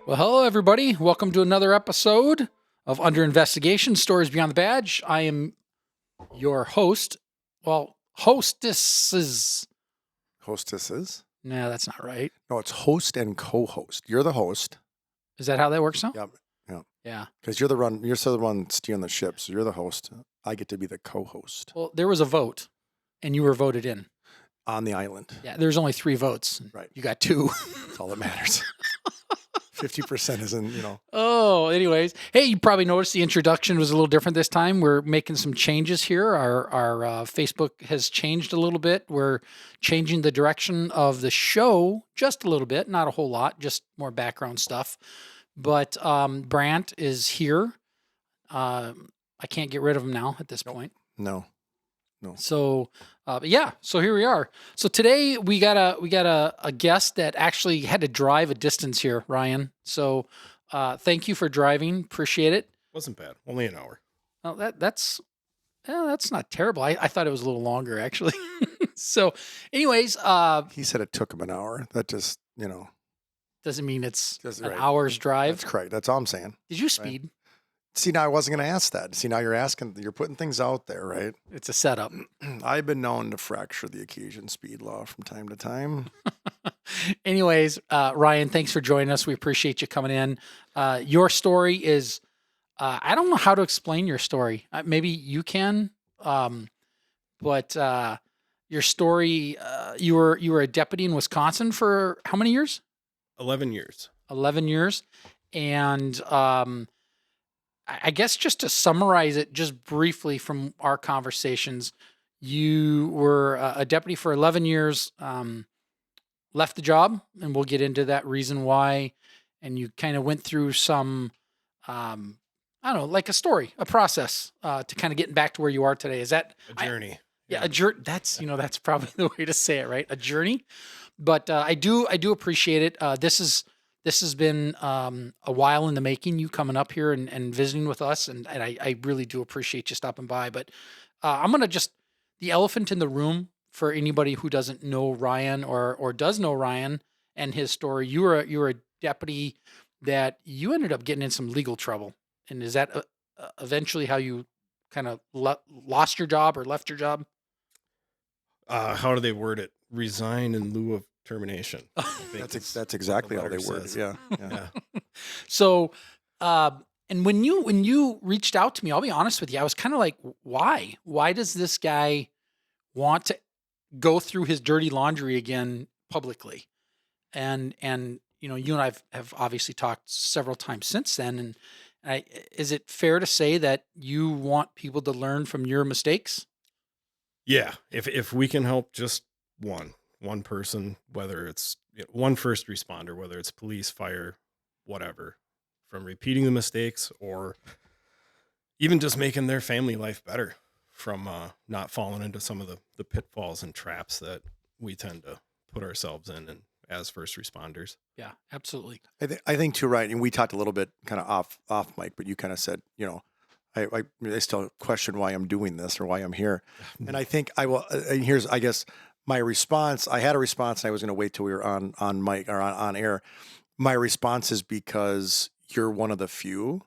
Well, hello, everybody. Welcome to another episode of Under Investigation Stories Beyond the Badge. I am your host. Well, hostesses. Hostesses? No, that's not right. No, it's host and co-host. You're the host. Is that how that works now? Yep. Yeah. Yeah. Because you're the one steering the ship. So you're the host. I get to be the co-host Well, there was a vote, and you were voted in. on the island. Yeah, there's only 3 votes. Right. You got 2. That's all that matters. 50% isn't, Oh, anyways. Hey, you probably noticed the introduction was a little different this time. We're making some changes here. Our Facebook has changed a little bit. We're changing the direction of the show just a little bit, not a whole lot, just more background stuff. But Brant is here. I can't get rid of him now at this point. No. So, but yeah, so here we are. So today we got a guest that actually had to drive a distance here, Ryan. So, thank you for driving. Appreciate it. Wasn't bad. Only an hour. Well, that's not terrible. I thought it was a little longer actually. So, anyways, He said it took him an hour. That just, doesn't mean it's an right. hour's drive. That's correct. That's all I'm saying. Did you speed? See, now I wasn't going to ask that. See, now you're putting things out there, right? It's a setup. I've been known to fracture the occasion speed law from time to time. Anyways, Ryan, thanks for joining us. We appreciate you coming in. Your story is, I don't know how to explain your story. Maybe you can, but your story, you were a deputy in Wisconsin for how many years? 11 years. 11 years. And I guess just to summarize it just briefly from our conversations, you were a deputy for 11 years, left the job, and we'll get into that reason why. And you kind of went through some, I don't know, like a story, a process to kind of getting back to where you are today. Is that A journey. a journey? That's probably the way to say it, right? A journey. But I do appreciate it. This has been a while in the making, you coming up here and visiting with us. And I really do appreciate you stopping by. But I'm going to the elephant in the room for anybody who doesn't know Ryan or does know Ryan and his story. You were a deputy that you ended up getting in some legal trouble. And is that eventually how you kind of lost your job or left your job? How do they word it? Resign in lieu of termination. I think That's exactly how they letter word it. says. Yeah. Yeah. So, and when you reached out to me, I'll be honest with you, I was kind of like, why? Why does this guy want to go through his dirty laundry again publicly? And you and I have obviously talked several times since then. And is it fair to say that you want people to learn from your mistakes? Yeah. If we can help just one person, whether it's one first responder, whether it's police, fire, whatever, from repeating the mistakes or even just making their family life better from not falling into some of the pitfalls and traps that we tend to put ourselves in and as first responders. Yeah, absolutely. I think too, right. And we talked a little bit kind of off mic, but you kind of said, I still question why I'm doing this or why I'm here. And I think I will, here's, I guess, my response. I had a response and I was going to wait till we were on mic or on air. My response is because you're one of the few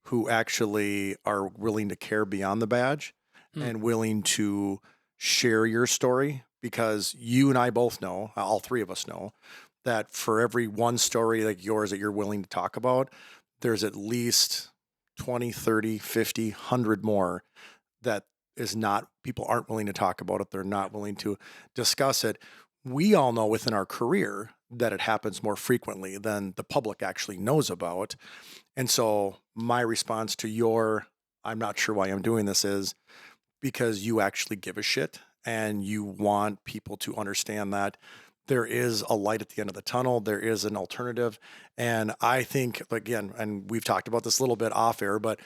who actually are willing to care beyond the badge and willing to share your story, because you and I both know, all three of us know, that for every one story like yours that you're willing to talk about, there's at least 20, 30, 50, 100 more that is not, people aren't willing to talk about it. They're not willing to discuss it. We all know within our career that it happens more frequently than the public actually knows about. And so my response to your, I'm not sure why I'm doing this, is because you actually give a shit and you want people to understand that there is a light at the end of the tunnel. There is an alternative. And I think, again, and we've talked about this a little bit off air, but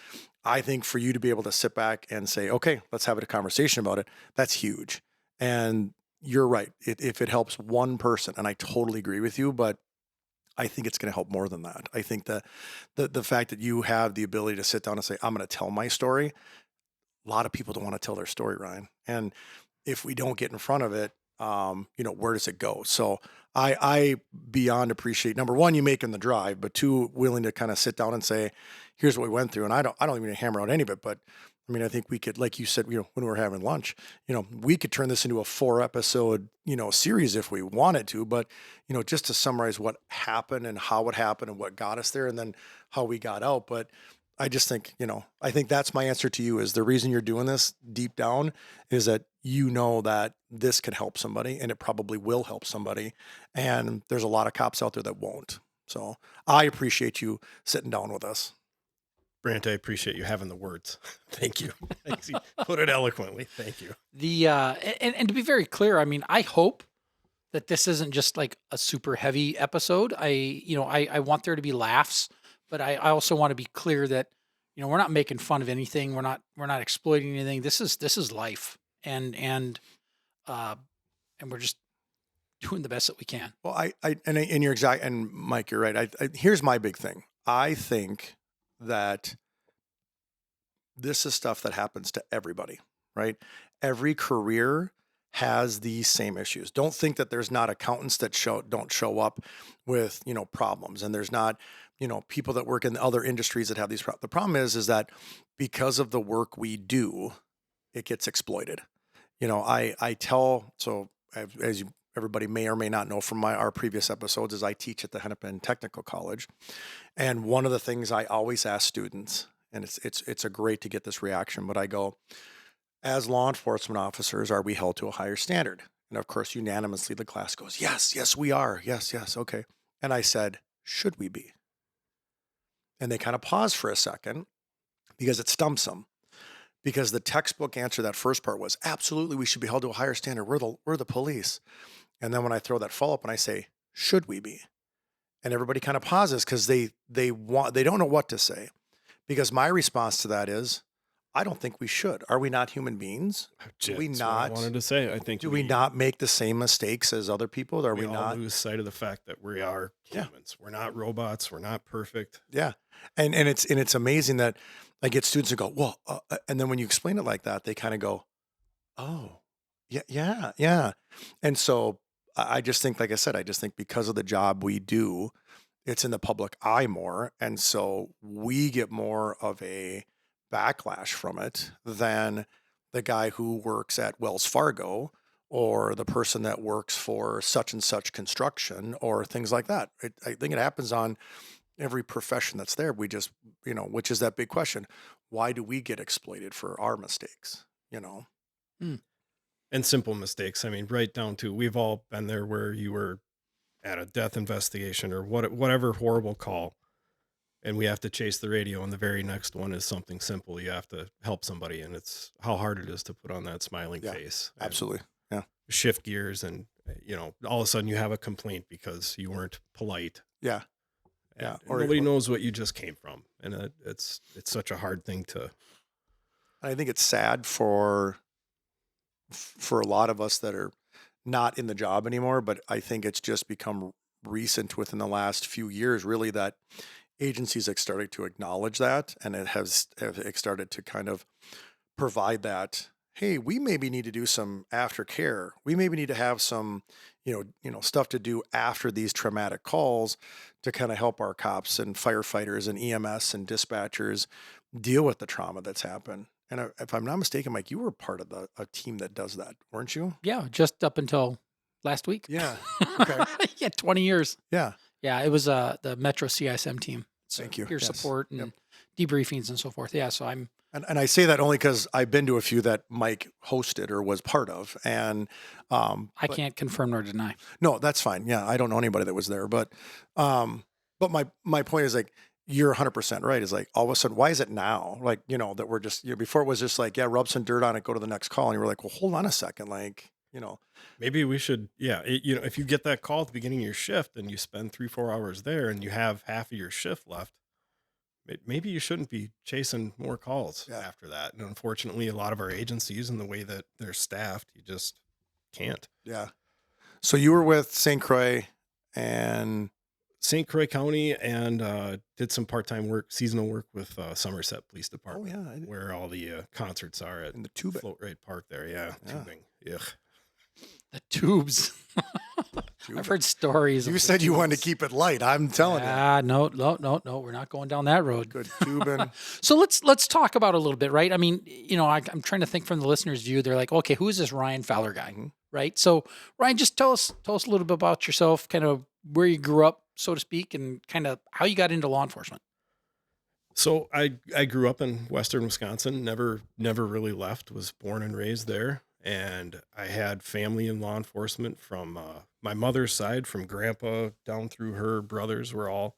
I think for you to be able to sit back and say, okay, let's have a conversation about it, that's huge. And you're right. If it helps one person, and I totally agree with you, but I think it's going to help more than that. I think the fact that you have the ability to sit down and say, I'm going to tell my story. A lot of people don't want to tell their story, Ryan. And if we don't get in front of it, where does it go? So I beyond appreciate, number one, you making the drive, but two, willing to kind of sit down and say, here's what we went through. And I don't even hammer out any of it, but I mean, I think we could, like you said, when we were having lunch, we could turn this into a 4 episode, series if we wanted to, but, just to summarize what happened and how it happened and what got us there and then how we got out. But I just think, I think that's my answer to you is the reason you're doing this deep down is that that this can help somebody and it probably will help somebody. And there's a lot of cops out there that won't. So I appreciate you sitting down with us. Brant, I appreciate you having the words. Thank you. Thanks. You put it eloquently. Thank you. And to be very clear, I mean, I hope that this isn't just like a super heavy episode. I want there to be laughs, but I also want to be clear that, we're not making fun of anything. We're not exploiting anything. This is life. And we're just doing the best that we can. Well, and you're exact. And Mike, you're right. Here's my big thing. I think that this is stuff that happens to everybody, right? Every career has these same issues. Don't think that there's not accountants that don't show up with, problems. And there's not, people that work in other industries that have these problems. The problem is that because of the work we do, it gets exploited. I tell, so everybody may or may not know from our previous episodes is I teach at the Hennepin Technical College. And one of the things I always ask students, and it's a great to get this reaction, but I go, as law enforcement officers, are we held to a higher standard? And of course, unanimously, the class goes, yes, we are. Yes, okay. And I said, should we be? And they kind of pause for a second because it stumps them. Because the textbook answer, that first part was, absolutely, we should be held to a higher standard. We're the police. And then when I throw that follow-up and I say, should we be? And everybody kind of pauses because they don't know what to say. Because my response to that is, I don't think we should. Are we not human beings? Do we That's not? what I wanted to say. I think do we not make the same mistakes as other people? Are we all not lose sight of the fact that we are humans? We're not robots. We're not perfect. Yeah, and it's amazing that I get students who go, well, and then when you explain it like that, they kind of go, oh, yeah. And so I just think, like I said, I just think because of the job we do, it's in the public eye more, and so we get more of a backlash from it than the guy who works at Wells Fargo or the person that works for such and such construction or things like that. I think it happens on every profession that's there. We just, which is that big question. Why do we get exploited for our mistakes? Hmm. And simple mistakes. I mean, right down to, we've all been there where you were at a death investigation or whatever horrible call, and we have to chase the radio, and the very next one is something simple. You have to help somebody, and it's how hard it is to put on that smiling face. Absolutely. Yeah. Shift gears, and all of a sudden you have a complaint because you weren't polite. Yeah. Yeah. Or nobody knows what you just came from, and it's such a hard thing to. I think it's sad for a lot of us that are not in the job anymore, but I think it's just become recent within the last few years, really, that agencies have started to acknowledge that, and it have started to kind of provide that. Hey, we maybe need to do some aftercare. We maybe need to have some, stuff to do after these traumatic calls to kind of help our cops and firefighters and EMS and dispatchers deal with the trauma that's happened. And if I'm not mistaken, Mike, you were part of a team that does that, weren't you? Yeah, just up until last week. Yeah. Okay. Yeah, 20 years. Yeah. Yeah, it was the Metro CISM team. Thank you. Peer Yes. support and debriefings and so forth. Yeah, so I'm. And I say that only because I've been to a few that Mike hosted or was part of, and I can't confirm nor deny. no, that's fine. Yeah, I don't know anybody that was there, but my point is, like, you're 100% right. Is like, all of a sudden, why is it now? Like, that we're just, before it was just like, yeah, rub some dirt on it, go to the next call, and you were like, well, hold on a second, like, maybe we should, if you get that call at the beginning of your shift and you spend 3-4 hours there and you have half of your shift left, maybe you shouldn't be chasing more calls after that. And unfortunately, a lot of our agencies and the way that they're staffed, you just can't. Yeah. So you were with St. Croix and St. Croix County, and did some part-time work, seasonal work with Somerset Police Department, where all the concerts are at in the tubing. Float Rate Park there. Yeah. Tubing. Ugh. The tubes. I've heard stories. You of said you wanted to tubes. keep it light. I'm telling you. No. We're not going down that road. Good tubing. So let's talk about it a little bit, right? I mean, I'm trying to think from the listener's view. They're like, okay, who is this Ryan Fowler guy, Mhm. right? So Ryan, just tell us a little bit about yourself, kind of where you grew up, so to speak, and kind of how you got into law enforcement. So I grew up in Western Wisconsin, never really left, was born and raised there. And I had family in law enforcement from my mother's side, from grandpa down through her brothers were all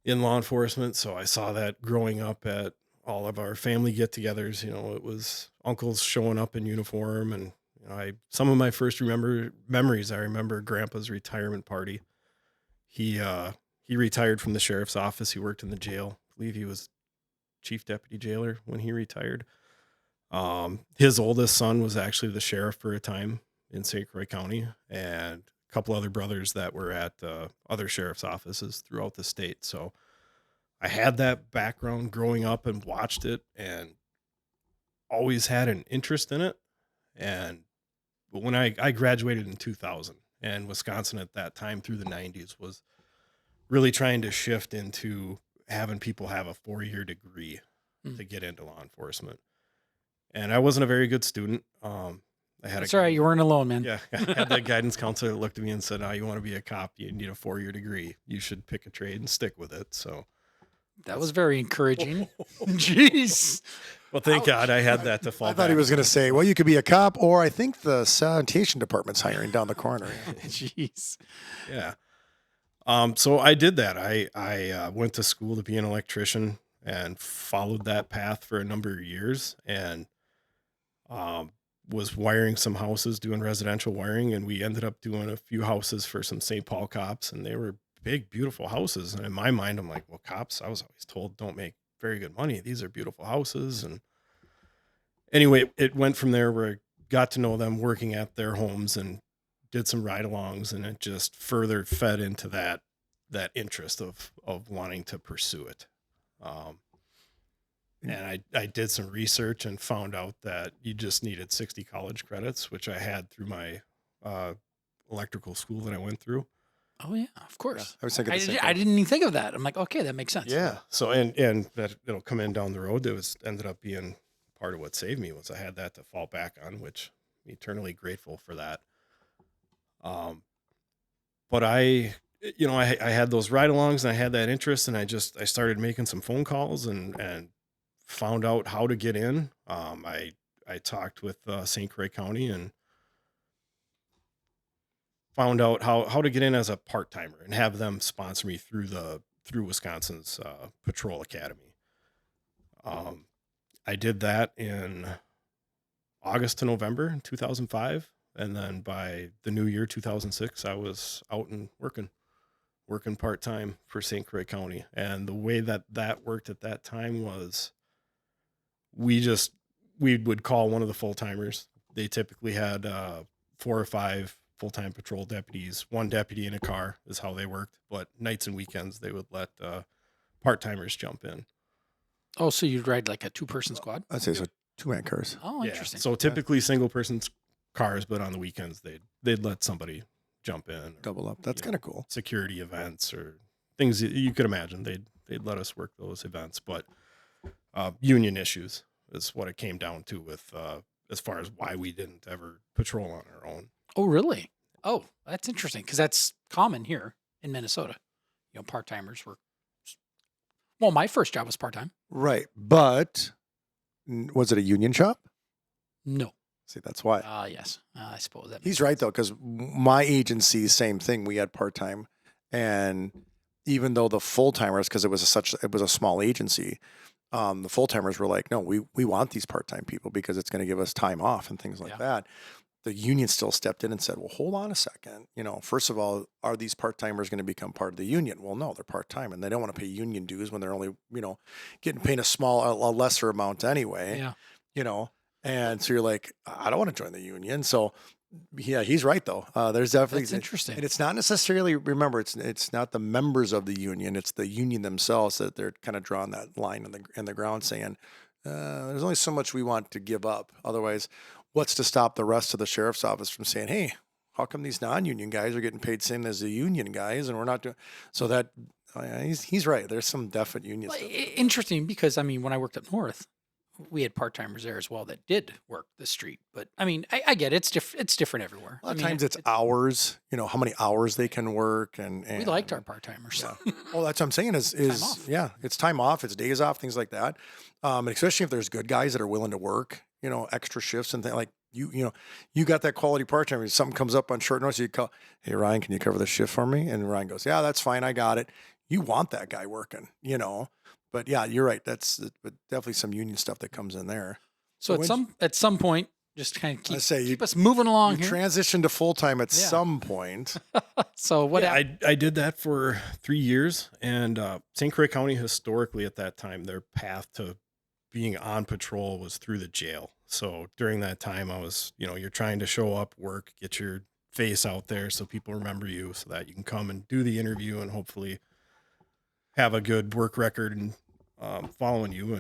in law enforcement. So I saw that growing up at all of our family get-togethers. It was uncles showing up in uniform, and some of my first memories. I remember grandpa's retirement party. He retired from the sheriff's office. He worked in the jail. I believe he was chief deputy jailer when he retired. His oldest son was actually the sheriff for a time in St. Croix County, and a couple other brothers that were at other sheriff's offices throughout the state. So I had that background growing up and watched it, and always had an interest in it. But when I graduated in 2000, and Wisconsin at that time through the 90s was really trying to shift into having people have a 4-year degree to get into law enforcement. And I wasn't a very good student. That's all right. You weren't alone, man. Yeah, I had that guidance counselor that looked at me and said, "Oh, you want to be a cop? You need a 4-year degree. You should pick a trade and stick with it." So That was very encouraging. Jeez. well, thank Ouch. God I had that to fall I thought he back was going to say, well, you could be a cop, or I think the sanitation department's hiring down the corner. Jeez. Yeah. So I did that. I went to school to be an electrician and followed that path for a number of years, and was wiring some houses, doing residential wiring, and we ended up doing a few houses for some St. Paul cops, and they were big, beautiful houses. And in my mind, I'm like, well, cops, I was always told, don't make very good money. These are beautiful houses. And anyway, it went from there where I got to know them working at their homes and did some ride-alongs, and it just further fed into that interest of wanting to pursue it. And I did some research and found out that you just needed 60 college credits, which I had through my electrical school that I went through. Oh yeah, of course. I was thinking the same I thing. didn't even think of that. I'm like, okay, that makes sense. Yeah. So and that it'll come in down the road. It ended up being part of what saved me was I had that to fall back on, which I'm eternally grateful for that. But I had those ride-alongs and I had that interest, and I started making some phone calls and found out how to get in. I talked with St. Croix County and found out how to get in as a part-timer and have them sponsor me through Wisconsin's patrol academy. I did that in August to November in 2005. And then by the new year, 2006, I was out and working part-time for St. Croix County. And the way that worked at that time was we would call one of the full-timers. They typically had 4 or 5 full-time patrol deputies. One deputy in a car is how they worked. But nights and weekends, they would let part-timers jump in. Oh, so you'd ride like a 2-person squad? I'd say so. 2-man cars. Oh, Yeah. interesting. So typically single-person cars, but on the weekends they'd let somebody jump in. Or, Double up. That's kind of cool. security events or things you could imagine. They'd let us work those events, but union issues is what it came down to with as far as why we didn't ever patrol on our own. Oh, really? Oh, that's interesting because that's common here in Minnesota. Part-timers were. Well, my first job was part-time. Right. But was it a union shop? No. See, that's why. Yes. I suppose that. He's right, though, because my agency, same thing. We had part-time. And even though the full-timers, because it was a small agency, the full-timers were like, no, we want these part-time people because it's going to give us time off and things like that. The union still stepped in and said, well, hold on a second. First of all, are these part-timers going to become part of the union? Well, no, they're part-time and they don't want to pay union dues when they're only, getting paid a lesser amount anyway. Yeah. And so you're like, I don't want to join the union. So yeah, he's right though. There's definitely That's interesting. and it's not necessarily, remember, it's not the members of the union, it's the union themselves that they're kind of drawing that line in the ground saying, there's only so much we want to give up. Otherwise, what's to stop the rest of the sheriff's office from saying, hey, how come these non-union guys are getting paid same as the union guys, and we're not doing so that he's right. There's some definite union Well, stuff. interesting because I mean, when I worked up north, we had part timers there as well that did work the street. But I mean, I get it. It's different everywhere. A lot I of mean, times it's hours, how many hours they can work, we liked our part timers. yeah. Well, that's what I'm saying is off. yeah, it's time off, it's days off, things like that. And especially if there's good guys that are willing to work, extra shifts and things like you got that quality part time. If something comes up on short notice, you call, hey Ryan, can you cover the shift for me? And Ryan goes, yeah, that's fine, I got it. You want that guy working, But yeah, you're right. That's but definitely some union stuff that comes in there. So at some point, just kind of keep us moving along here. Transition to full time at some point. So what? Yeah, I did that for 3 years, and St. Croix County historically at that time, their path to being on patrol was through the jail. So during that time, I was, you're trying to show up, work, get your face out there so people remember you, so that you can come and do the interview and hopefully have a good work record and following you.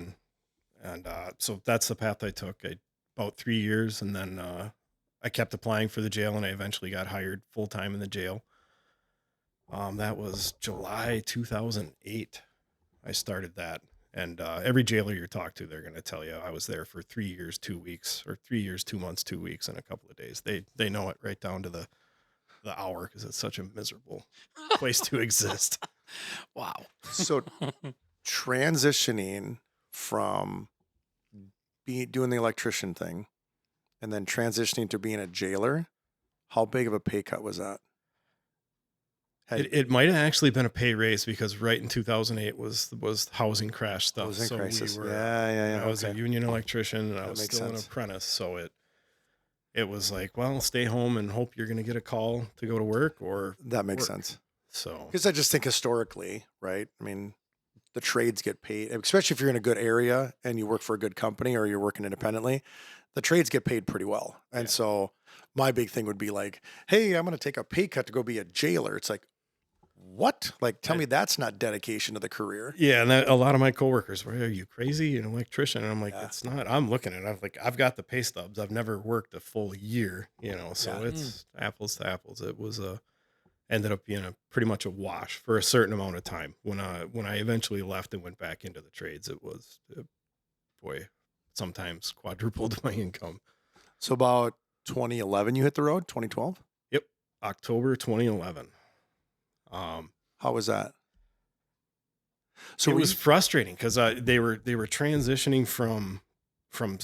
And so that's the path I took. About 3 years, and then I kept applying for the jail, and I eventually got hired full time in the jail. That was July 2008. I started that, and every jailer you talk to, they're going to tell you I was there for 3 years, 2 weeks, or 3 years, 2 months, 2 weeks, and a couple of days. They know it right down to the hour because it's such a miserable place to exist. Wow. So transitioning from doing the electrician thing and then transitioning to being a jailer, how big of a pay cut was that? It might have actually been a pay raise because right in 2008 was housing crash stuff. Housing crisis. We were, yeah. I was a union electrician, and I That was makes still sense. an apprentice. So it was like, well, stay home and hope you're going to get a call to go to work, or That makes work. sense. So Because I just think historically, right? I mean, the trades get paid, especially if you're in a good area and you work for a good company or you're working independently, the trades get paid pretty well. And Yeah. so my big thing would be like, hey, I'm going to take a pay cut to go be a jailer. It's like, what? Like, tell me that's not dedication to the career. yeah, and a lot of my coworkers were, "Are you crazy? An electrician?" And I'm like, Yeah. "It's not." I'm looking at it. I've got the pay stubs. I've never worked a full year, so Yeah. it's apples to apples. It was ended up being pretty much a wash for a certain amount of time. When I eventually left and went back into the trades, it was sometimes quadrupled my income. So about 2011, you hit the road, 2012. Yep, October 2011. How was that? So it was frustrating because they were transitioning from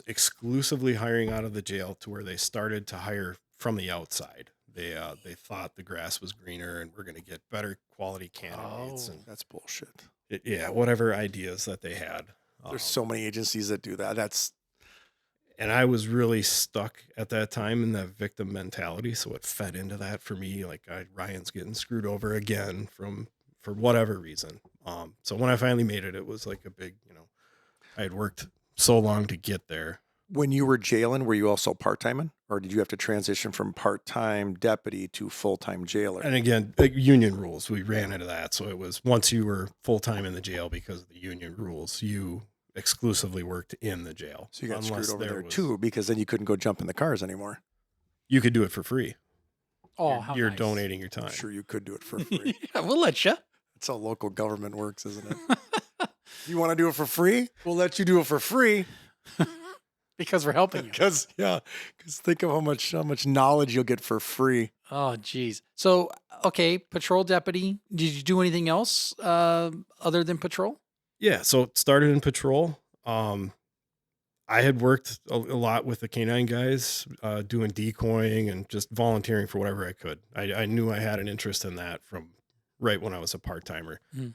exclusively hiring out of the jail to where they started to hire from the outside. They thought the grass was greener and we're going to get better quality candidates, and that's bullshit. Whatever ideas that they had. There's so many agencies that do that. And I was really stuck at that time in that victim mentality, so it fed into that for me. Like Ryan's getting screwed over again for whatever reason. So when I finally made it, it was like a big, I had worked so long to get there. When you were jailing, were you also part-timing, or did you have to transition from part-time deputy to full-time jailer? And again, union rules, we ran into that. So it was once you were full-time in the jail because of the union rules, you exclusively worked in the jail. So you got screwed over there too, because then you couldn't go jump in the cars anymore. You could do it for free. Oh, how you're nice. donating your time. I'm sure you could do it for free. Yeah, we'll let you. That's how local government works, isn't it? You want to do it for free? We'll let you do it for free. Because we're helping you. Because think of how much knowledge you'll get for free. Oh, geez. So, okay, patrol deputy. Did you do anything else other than patrol? Yeah, so it started in patrol. I had worked a lot with the canine guys, doing decoying and just volunteering for whatever I could. I knew I had an interest in that from right when I was a part-timer. Mm.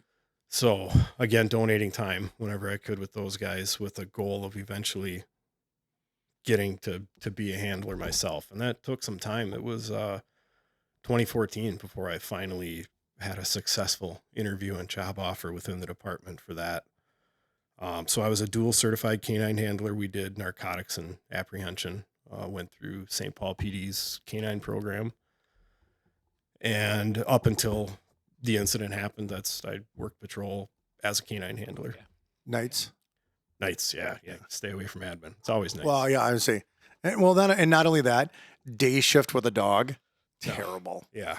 So again, donating time whenever I could with those guys with a goal of eventually getting to be a handler myself. And that took some time. It was 2014 before I finally had a successful interview and job offer within the department for that. So I was a dual certified canine handler. We did narcotics and apprehension, went through St. Paul PD's canine program. And up until the incident happened, I worked patrol as a canine handler. Yeah. Nights. Yeah. Stay away from admin. It's always nice. Well, yeah, I would say. And not only that, day shift with a dog. terrible. Yeah.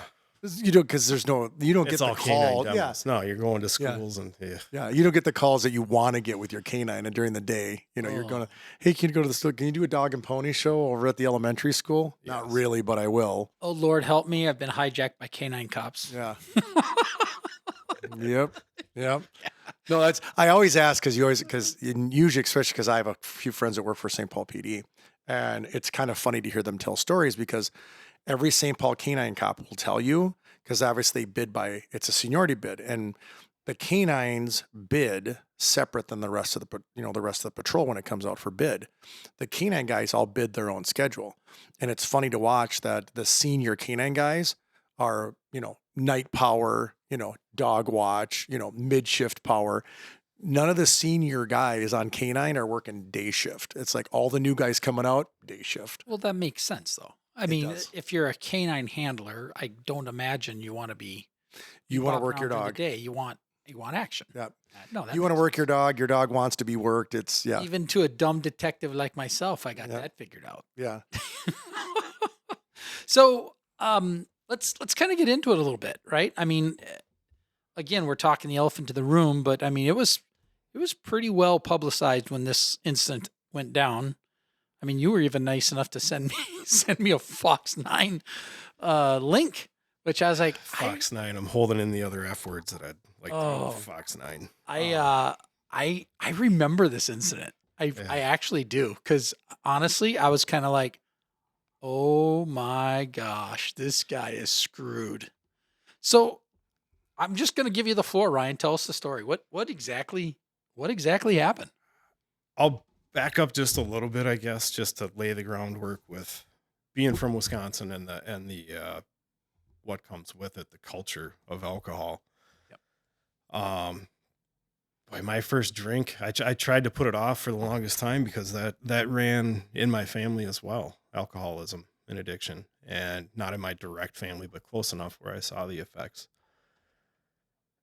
You know, because you don't get It's the all canine call. Yeah, demos. No, you're going to yeah, schools and yeah. yeah. You don't get the calls that you want to get with your canine, and during the day, you know, you're Oh. gonna, hey, can you go to the store? Can you do a dog and pony show over at the elementary school? Not Yes. really, but I will. Oh, Lord, help me. I've been hijacked by canine cops. Yeah. Yep. Yep. No, that's I always ask because usually, especially because I have a few friends that work for St. Paul PD, and it's kind of funny to hear them tell stories because every St. Paul canine cop will tell you because obviously they bid by it's a seniority bid, and the canines bid separate than the rest of the rest of the patrol when it comes out for bid. The canine guys all bid their own schedule, and it's funny to watch that the senior canine guys are night power, dog watch, mid shift power. None of the senior guys on canine are working day shift. It's like all the new guys coming out day shift. Well, that makes sense, though. I It mean, does. if you're a canine handler, I don't imagine you want to be. You want to bopping work your around during the dog. day. You want action. Yeah. No, that You want to makes work your dog. Your dog wants to be worked. It's yeah. Even to a dumb detective like myself, I got Yeah. that figured out. Yeah. So, let's kind of get into it a little bit, right? I mean, again, we're talking the elephant in the room, but I mean, it was pretty well publicized when this incident went down. I mean, you were even nice enough to send me a Fox 9 link, which I was like, Fox 9. I'm holding in the other F words that I'd like to Oh. go Fox 9. I remember this incident. I actually do, because honestly, I was kind of like, oh my gosh, this guy is screwed. So I'm just gonna give you the floor, Ryan. Tell us the story. What exactly happened? I'll back up just a little bit, I guess, just to lay the groundwork with being from Wisconsin and the what comes with it, the culture of alcohol. Yep. By my first drink, I tried to put it off for the longest time because that ran in my family as well, alcoholism and addiction, and not in my direct family, but close enough where I saw the effects.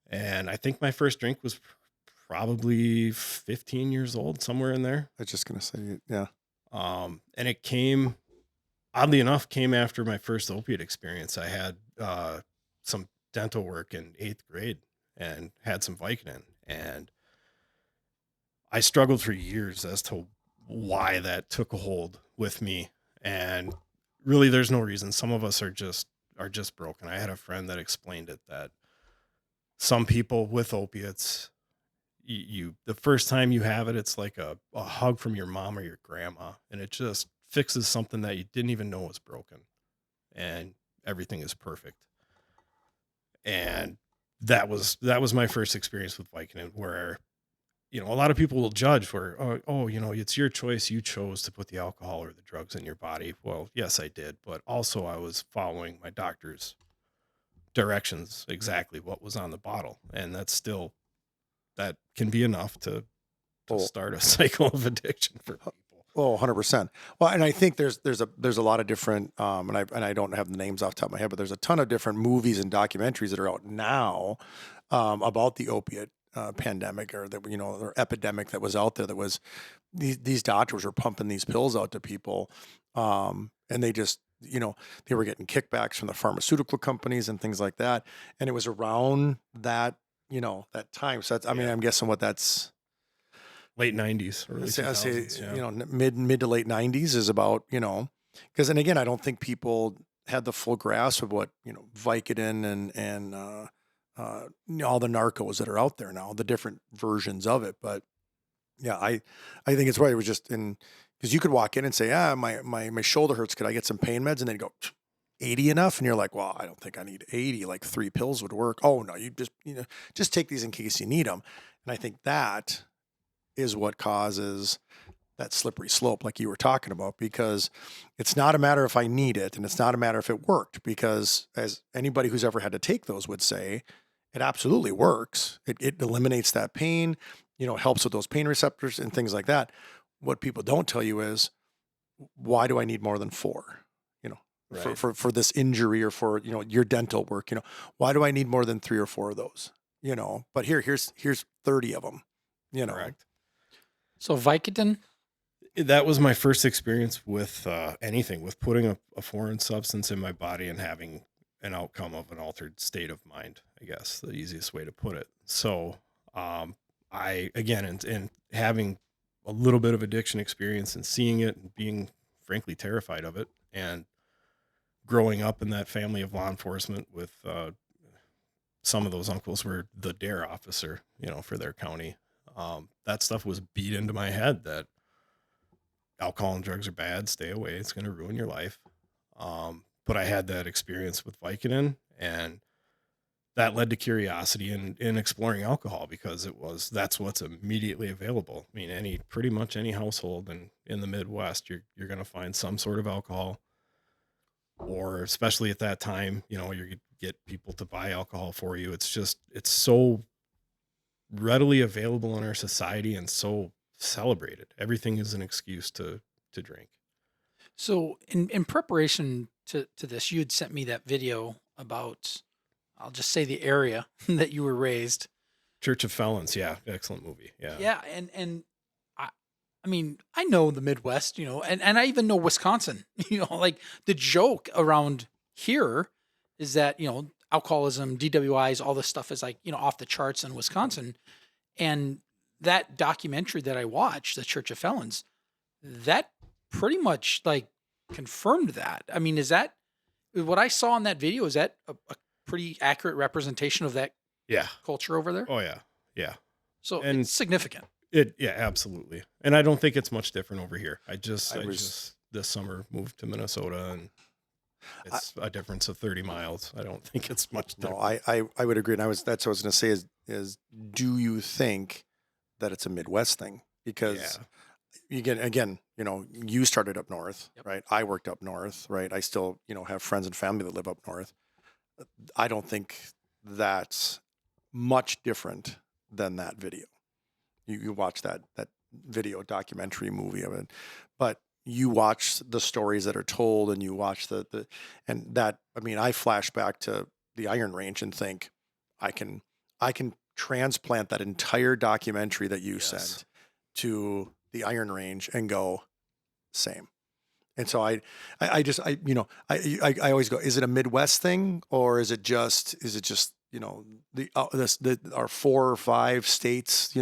And I think my first drink was probably 15 years old, somewhere in there. I was just gonna say yeah. And it came, oddly enough, after my first opiate experience. I had some dental work in 8th grade and had some Vicodin, and I struggled for years as to why that took a hold with me. And really, there's no reason. Some of us are just broken. I had a friend that explained it, that some people with opiates, you the first time you have it, it's like a hug from your mom or your grandma, and it just fixes something that you didn't even know was broken, and everything is perfect. And that was my first experience with Vicodin, where a lot of people will judge where, oh, it's your choice. You chose to put the alcohol or the drugs in your body. Well, yes, I did. But also I was following my doctor's directions, exactly what was on the bottle. And that can be enough to start a cycle of addiction for people. Oh, 100%. Well, and I think there's a lot of different, and I don't have the names off the top of my head, but there's a ton of different movies and documentaries that are out now about the opiate pandemic or or epidemic that was out there. That was these doctors were pumping these pills out to people, and they just they were getting kickbacks from the pharmaceutical companies and things like that. And it was around that that time. So that's, I mean, I'm guessing what that's. Late 90s, early 2000s, yeah. Mid to late 90s is about, because, and again, I don't think people had the full grasp of what, Vicodin and all the narcos that are out there now, the different versions of it. But yeah, I think it's right. It was just because you could walk in and say, my shoulder hurts. Could I get some pain meds? And they'd go, 80 enough? And you're like, well, I don't think I need 80, like 3 pills would work. Oh no, you just take these in case you need them. And I think that is what causes that slippery slope like you were talking about, because it's not a matter if I need it and it's not a matter if it worked, because as anybody who's ever had to take those would say, it absolutely works. It eliminates that pain, helps with those pain receptors and things like that. What people don't tell you is, why do I need more than 4? Right. For this injury or for, your dental work, why do I need more than 3 or 4 of those? But here's 30 of them, Correct. So Vicodin, That was my first experience with anything, with putting a foreign substance in my body and having an outcome of an altered state of mind, I guess, the easiest way to put it. So, I, again, and having a little bit of addiction experience and seeing it and being frankly terrified of it, and growing up in that family of law enforcement with some of those uncles were the DARE officer, for their county. That stuff was beat into my head that alcohol and drugs are bad. Stay away. It's going to ruin your life. But I had that experience with Vicodin, and that led to curiosity in exploring alcohol, because that's what's immediately available. I mean, pretty much any household in the Midwest, you're going to find some sort of alcohol, or especially at that time, you get people to buy alcohol for you. It's so readily available in our society and so celebrated. Everything is an excuse to drink. So in preparation to this, you had sent me that video about, I'll just say the area that you were raised. Church of Felons, yeah, excellent movie. Yeah. Yeah, and I mean, I know the Midwest, and I even know Wisconsin. Like the joke around here is that, alcoholism, DWIs, all this stuff is like, off the charts in Wisconsin. And that documentary that I watched, The Church of Felons, that pretty much like confirmed that. I mean, is that what I saw in that video? Is that a pretty accurate representation of that Yeah. culture over there? Oh yeah. Yeah. So And it's significant. yeah, absolutely. And I don't think it's much different over here. I just I was- this summer moved to Minnesota, and it's a difference of 30 miles. I don't think it's much No, different. I would agree. And that's what I was going to say is do you think that it's a Midwest thing? Because again, you started up north, Yep. right? I worked up north, right? I still, have friends and family that live up north. I don't think that's much different than that video. You watch that video documentary movie of it, but you watch the stories that are told, and you watch and that, I mean, I flash back to the Iron Range and think I can transplant that entire documentary that you Yes. sent to the Iron Range and go same. And so I always go, is it a Midwest thing, or is it just our 4 or 5 states?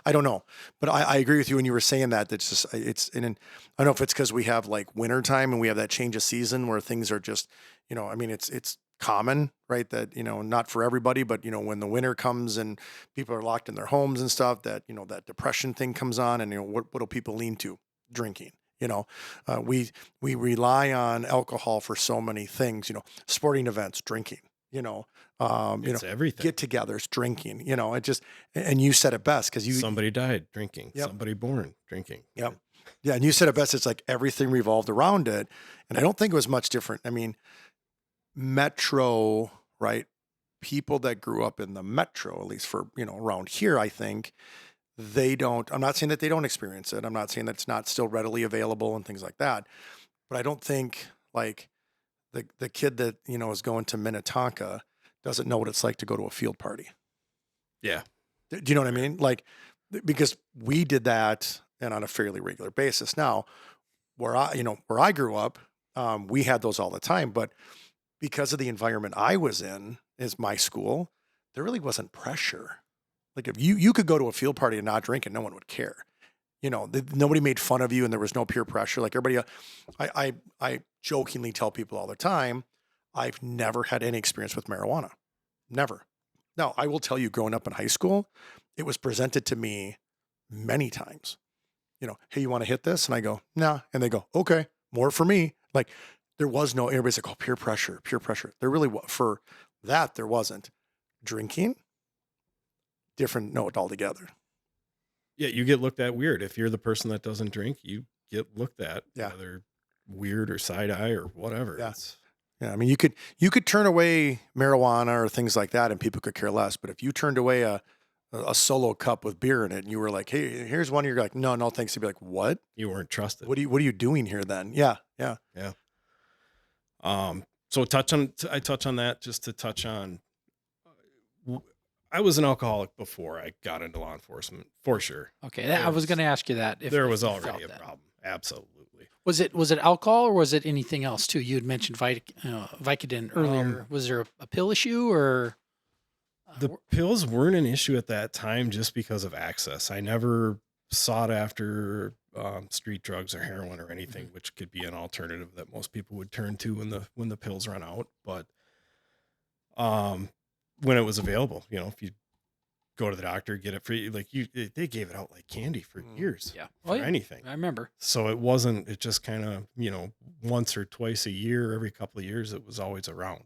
I don't know, but I agree with you when you were saying that. That's just I don't know if it's because we have like winter time and we have that change of season where things are just, I mean, it's common, right? That, not for everybody, but when the winter comes and people are locked in their homes and stuff, that, that depression thing comes on, and, what do people lean to? Drinking. We rely on alcohol for so many things, sporting events, drinking, It's everything. get-togethers, drinking, it just, and you said it best because Somebody died drinking. Yep. Somebody born drinking. Yep. Yeah. And you said it best. It's like everything revolved around it. And I don't think it was much different. I mean, metro, right? People that grew up in the metro, at least for, around here, I think I'm not saying that they don't experience it. I'm not saying that it's not still readily available and things like that. But I don't think like the kid that, is going to Minnetonka doesn't know what it's like to go to a field party. Yeah. Do you know what I mean? Like, because we did that and on a fairly regular basis. Now, where I grew up, we had those all the time, but because of the environment I was in, is my school, there really wasn't pressure. Like if you could go to a field party and not drink and no one would care. Nobody made fun of you and there was no peer pressure. Like everybody, I jokingly tell people all the time, I've never had any experience with marijuana. Never. Now, I will tell you, growing up in high school, it was presented to me many times. Hey, you want to hit this? And I go, nah. And they go, okay, more for me. Like there was no, everybody's like, oh, peer pressure. There really, for that, there wasn't. Drinking, different note altogether. Yeah, you get looked at weird. If you're the person that doesn't drink, you get looked at, Yeah. whether weird or side eye or whatever. Yeah. Yeah, I mean, you could turn away marijuana or things like that, and people could care less. But if you turned away a solo cup with beer in it, and you were like, "Hey, here's one," you're like, "No, thanks." You'd be like, "What? You weren't trusted. What are you doing here then?" Yeah. So I touch on that just to touch on. I was an alcoholic before I got into law enforcement, for sure. Okay, I was going to ask you that. There was you already felt a that. problem. Absolutely. Was it alcohol or was it anything else too? You had mentioned Vicodin Um, earlier. Was there a pill issue or? the pills weren't an issue at that time just because of access. I never sought after street drugs or heroin or anything, which could be an alternative that most people would turn to when the pills run out. But um, when it was available, if you go to the doctor, get it free, like they gave it out like candy for years Yeah. for anything. I remember. So it just kind of, once or twice a year, every couple of years, it was always around.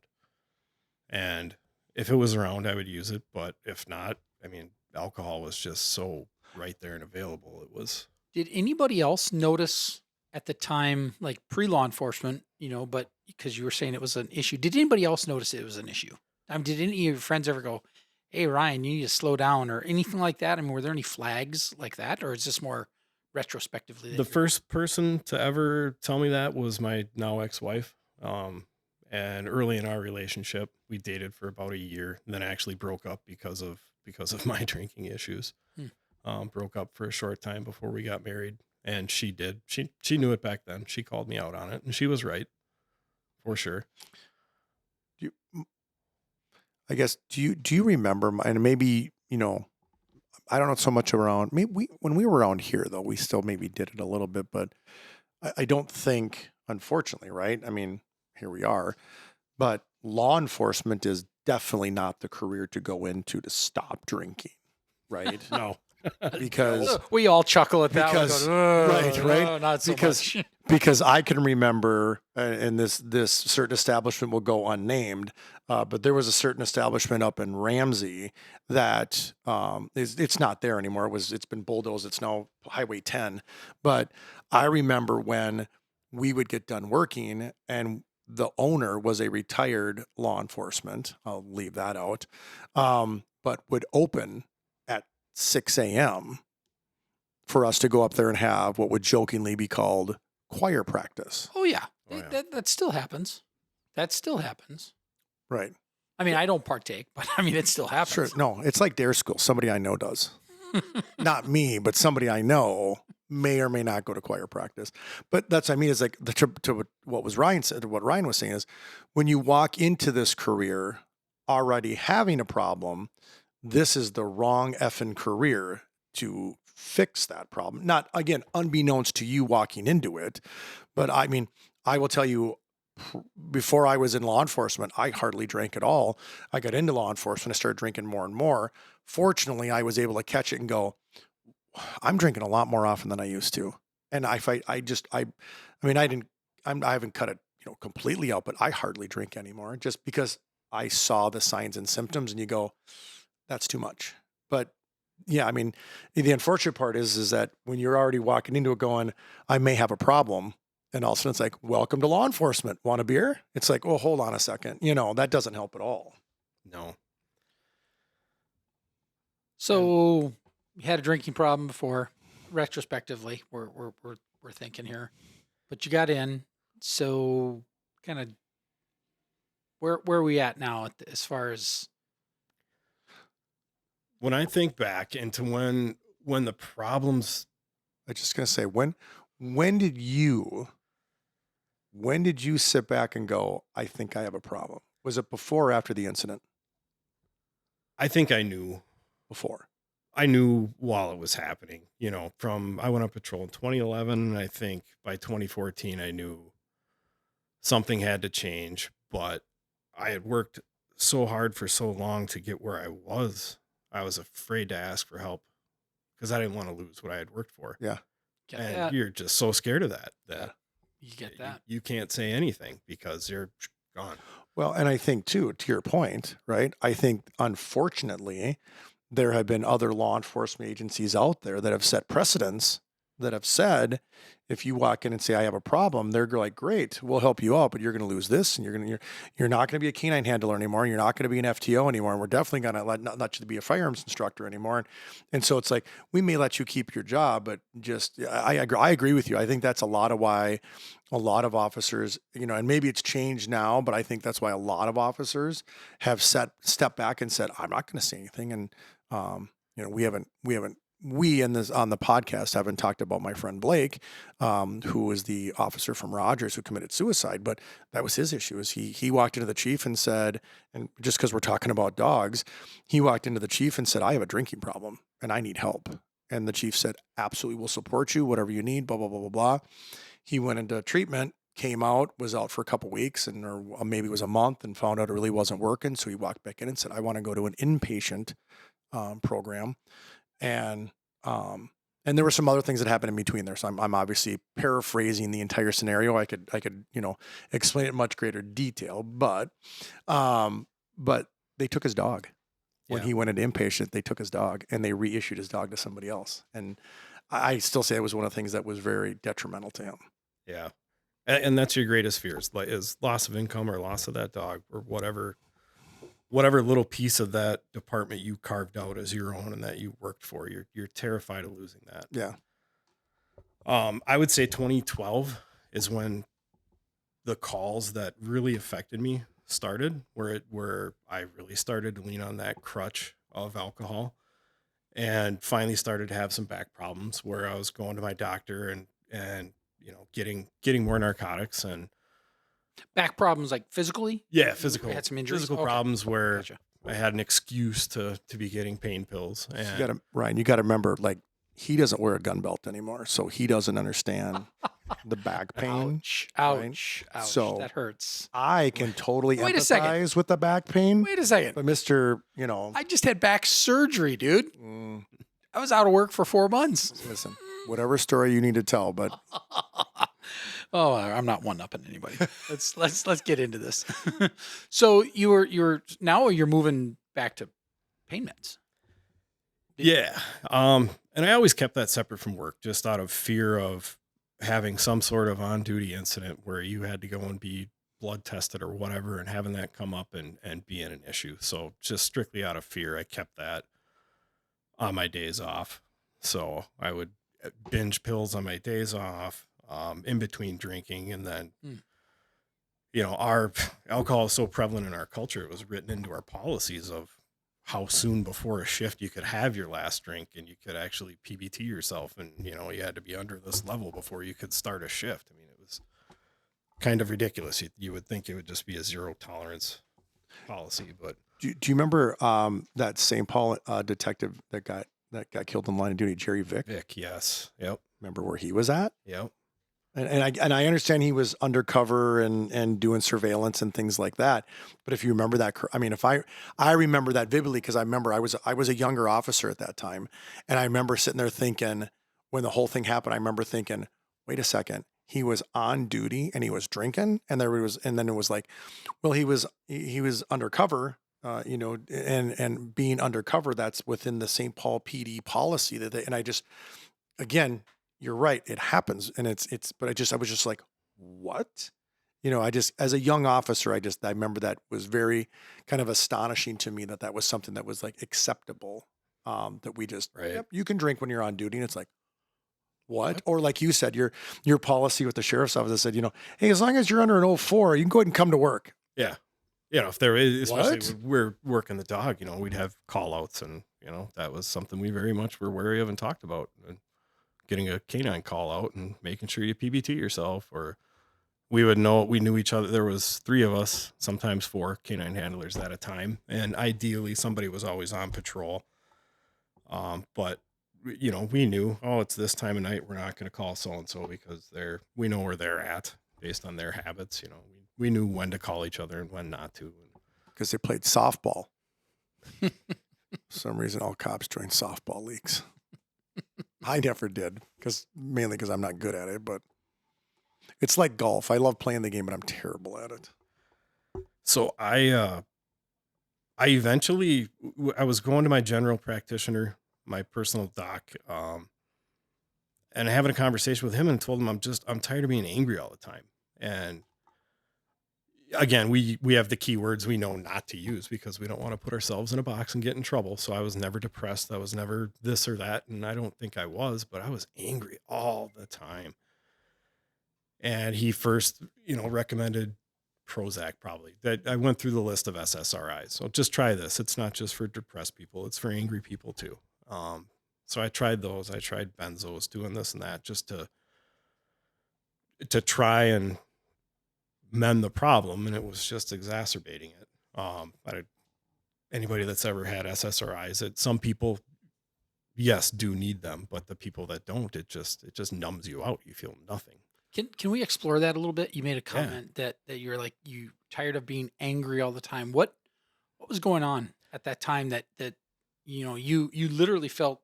And if it was around, I would use it. But if not, I mean, alcohol was just so right there and available. It was, Did anybody else notice at the time, like pre-law enforcement, but because you were saying it was an issue, did anybody else notice it was an issue? Did any of your friends ever go, "Hey, Ryan, you need to slow down," or anything like that? I mean, were there any flags like that, or is this more retrospectively? the first person to ever tell me that was my now ex-wife. And early in our relationship, we dated for about a year, and then actually broke up because of my drinking issues. Broke up for a short time before we got married, and she did. She knew it back then. She called me out on it, and she was right for sure. Do you, I guess, do you remember, and maybe, I don't know so much around, maybe when we were around here though, we still maybe did it a little bit, but I don't think, unfortunately, right? I mean, here we are, but law enforcement is definitely not the career to go into to stop drinking, right? No. Because we all chuckle at that. because- Right, right. not so Because- much. because I can remember, and this certain establishment will go unnamed, but there was a certain establishment up in Ramsey that it's not there anymore. It's been bulldozed. It's now Highway 10. But I remember when we would get done working, and the owner was a retired law enforcement. I'll leave that out, but would open at 6 a.m. for us to go up there and have what would jokingly be called choir practice. Oh yeah, Oh, yeah. That still happens. That still happens. Right. I mean, I don't partake, but I mean, it still happens. Sure. No, it's like Dare School. Somebody I know does. Not me, but somebody I know may or may not go to choir practice. But that's, I mean, it's like to what was Ryan said, what Ryan was saying is when you walk into this career already having a problem, this is the wrong effing career to fix that problem. Not, again, unbeknownst to you walking into it, but I mean, I will tell you, before I was in law enforcement, I hardly drank at all. I got into law enforcement. I started drinking more and more. Fortunately, I was able to catch it and go, I'm drinking a lot more often than I used to. And I haven't cut it, completely out, but I hardly drink anymore just because I saw the signs and symptoms and you go, that's too much. But yeah, I mean, the unfortunate part is that when you're already walking into it going, I may have a problem. And all of a sudden it's like, welcome to law enforcement. Want a beer? It's like, oh, hold on a second. That doesn't help at all. No. So you had a drinking problem before. Retrospectively, we're thinking here, but you got in. So kind of where are we at now as far as? When I think back into when the problems, I'm just going to say, when did you sit back and go, I think I have a problem? Was it before or after the incident? I think I knew. Before. I knew while it was happening, I went on patrol in 2011. And I think by 2014, I knew something had to change, but I had worked so hard for so long to get where I was. I was afraid to ask for help because I didn't want to lose what I had worked for. Yeah. Get And that. you're just so scared of that You get that. you can't say anything because you're gone. Well, and I think too, to your point, right? I think unfortunately, there have been other law enforcement agencies out there that have set precedents that have said, if you walk in and say, I have a problem, they're like, great, we'll help you out, but you're going to lose this and you're not going to be a canine handler anymore. And you're not going to be an FTO anymore. And we're definitely going to not let you be a firearms instructor anymore. And so it's like, we may let you keep your job, but just, I agree with you. I think that's a lot of why a lot of officers, and maybe it's changed now, but I think that's why a lot of officers have stepped back and said, I'm not going to say anything. And, we haven't we in this on the podcast haven't talked about my friend Blake, who was the officer from Rogers who committed suicide, but that was his issue. Is he walked into the chief and said, and just because we're talking about dogs, he walked into the chief and said, I have a drinking problem and I need help. And the chief said, absolutely, we'll support you, whatever you need, blah, blah, blah, blah, blah. He went into treatment, came out, was out for a couple weeks and or maybe it was a month, and found out it really wasn't working. So he walked back in and said, I want to go to an inpatient program. And and there were some other things that happened in between there. So I'm obviously paraphrasing the entire scenario. I could explain it in much greater detail, but they took his dog when Yeah. he went into inpatient. They took his dog and they reissued his dog to somebody else. And I still say it was one of the things that was very detrimental to him. Yeah. And that's your greatest fears, like is loss of income or loss of that dog or whatever little piece of that department you carved out as your own and that you worked for. You're terrified of losing that. Yeah. I would say 2012 is when the calls that really affected me started, where I really started to lean on that crutch of alcohol and finally started to have some back problems where I was going to my doctor and getting more narcotics and Back problems like physically? yeah, You had some injuries? physical Okay. problems where Gotcha. I had an excuse to be getting pain pills. So And you got to remember, like, he doesn't wear a gun belt anymore, so he doesn't understand the back pain. Ouch. right? Ouch. Ouch. So- that hurts. I can totally Wait a second. empathize with the back pain, Wait a second. but Mr. I just had back surgery, dude. mm, I was out of work for 4 months. listen, whatever story you need to tell, but Oh, I'm not one upping anybody. Let's get into this. So you're now you're moving back to pain meds. yeah. And I always kept that separate from work just out of fear of having some sort of on-duty incident where you had to go and be blood tested or whatever and having that come up and being an issue. So just strictly out of fear, I kept that on my days off. So I would binge pills on my days off, in between drinking. And then, our alcohol is so prevalent in our culture. It was written into our policies of how soon before a shift you could have your last drink and you could actually PBT yourself. And, you had to be under this level before you could start a shift. I mean, it was kind of ridiculous. You would think it would just be a zero tolerance policy, but do you remember that St. Paul detective that got killed in the line of duty, Jerry Vick? Vic, yes. Yep. Remember where he was at? Yep. And I understand he was undercover and doing surveillance and things like that. But if you remember that, I mean, if I remember that vividly, because I remember I was a younger officer at that time, and I remember sitting there thinking, when the whole thing happened, I remember thinking, wait a second, he was on duty and he was drinking, and then it was like, well, he was undercover. And being undercover, that's within the St. Paul PD policy and I just, again, you're right. It happens. And but I was just like, what? I just, as a young officer, I remember that was very kind of astonishing to me that was something that was like acceptable. That we just, Right. yep, you can drink when you're on duty. And it's like, what? Or like you said, your policy with the sheriff's office that said, hey, as long as you're under an 04, you can go ahead and come to work. Yeah. If there is, especially What? when we're working the dog, we'd have call outs and, that was something we very much were wary of and talked about. And getting a canine call out and making sure you PBT yourself, or we knew each other. There was 3 of us, sometimes 4 canine handlers at a time. And ideally somebody was always on patrol. But we knew, it's this time of night. We're not going to call so-and-so because we know where they're at based on their habits. We knew when to call each other and when not to. Because they played softball. For some reason, all cops joined softball leagues. I never did, mainly because I'm not good at it. But it's like golf. I love playing the game, but I'm terrible at it. So I eventually, I was going to my general practitioner, my personal doc, and having a conversation with him and told him I'm tired of being angry all the time. And again, we have the keywords we know not to use because we don't want to put ourselves in a box and get in trouble. So I was never depressed. I was never this or that. And I don't think I was, but I was angry all the time. And he first, recommended Prozac probably. That I went through the list of SSRIs. So just try this. It's not just for depressed people. It's for angry people too. So I tried those. I tried benzos, doing this and that, just to try and mend the problem, and it was just exacerbating it. Anybody that's ever had SSRIs, some people, yes, do need them, but the people that don't, it just numbs you out. You feel nothing. Can we explore that a little bit? You made a Yeah. comment that you're like you tired of being angry all the time. What was going on at that time that you literally felt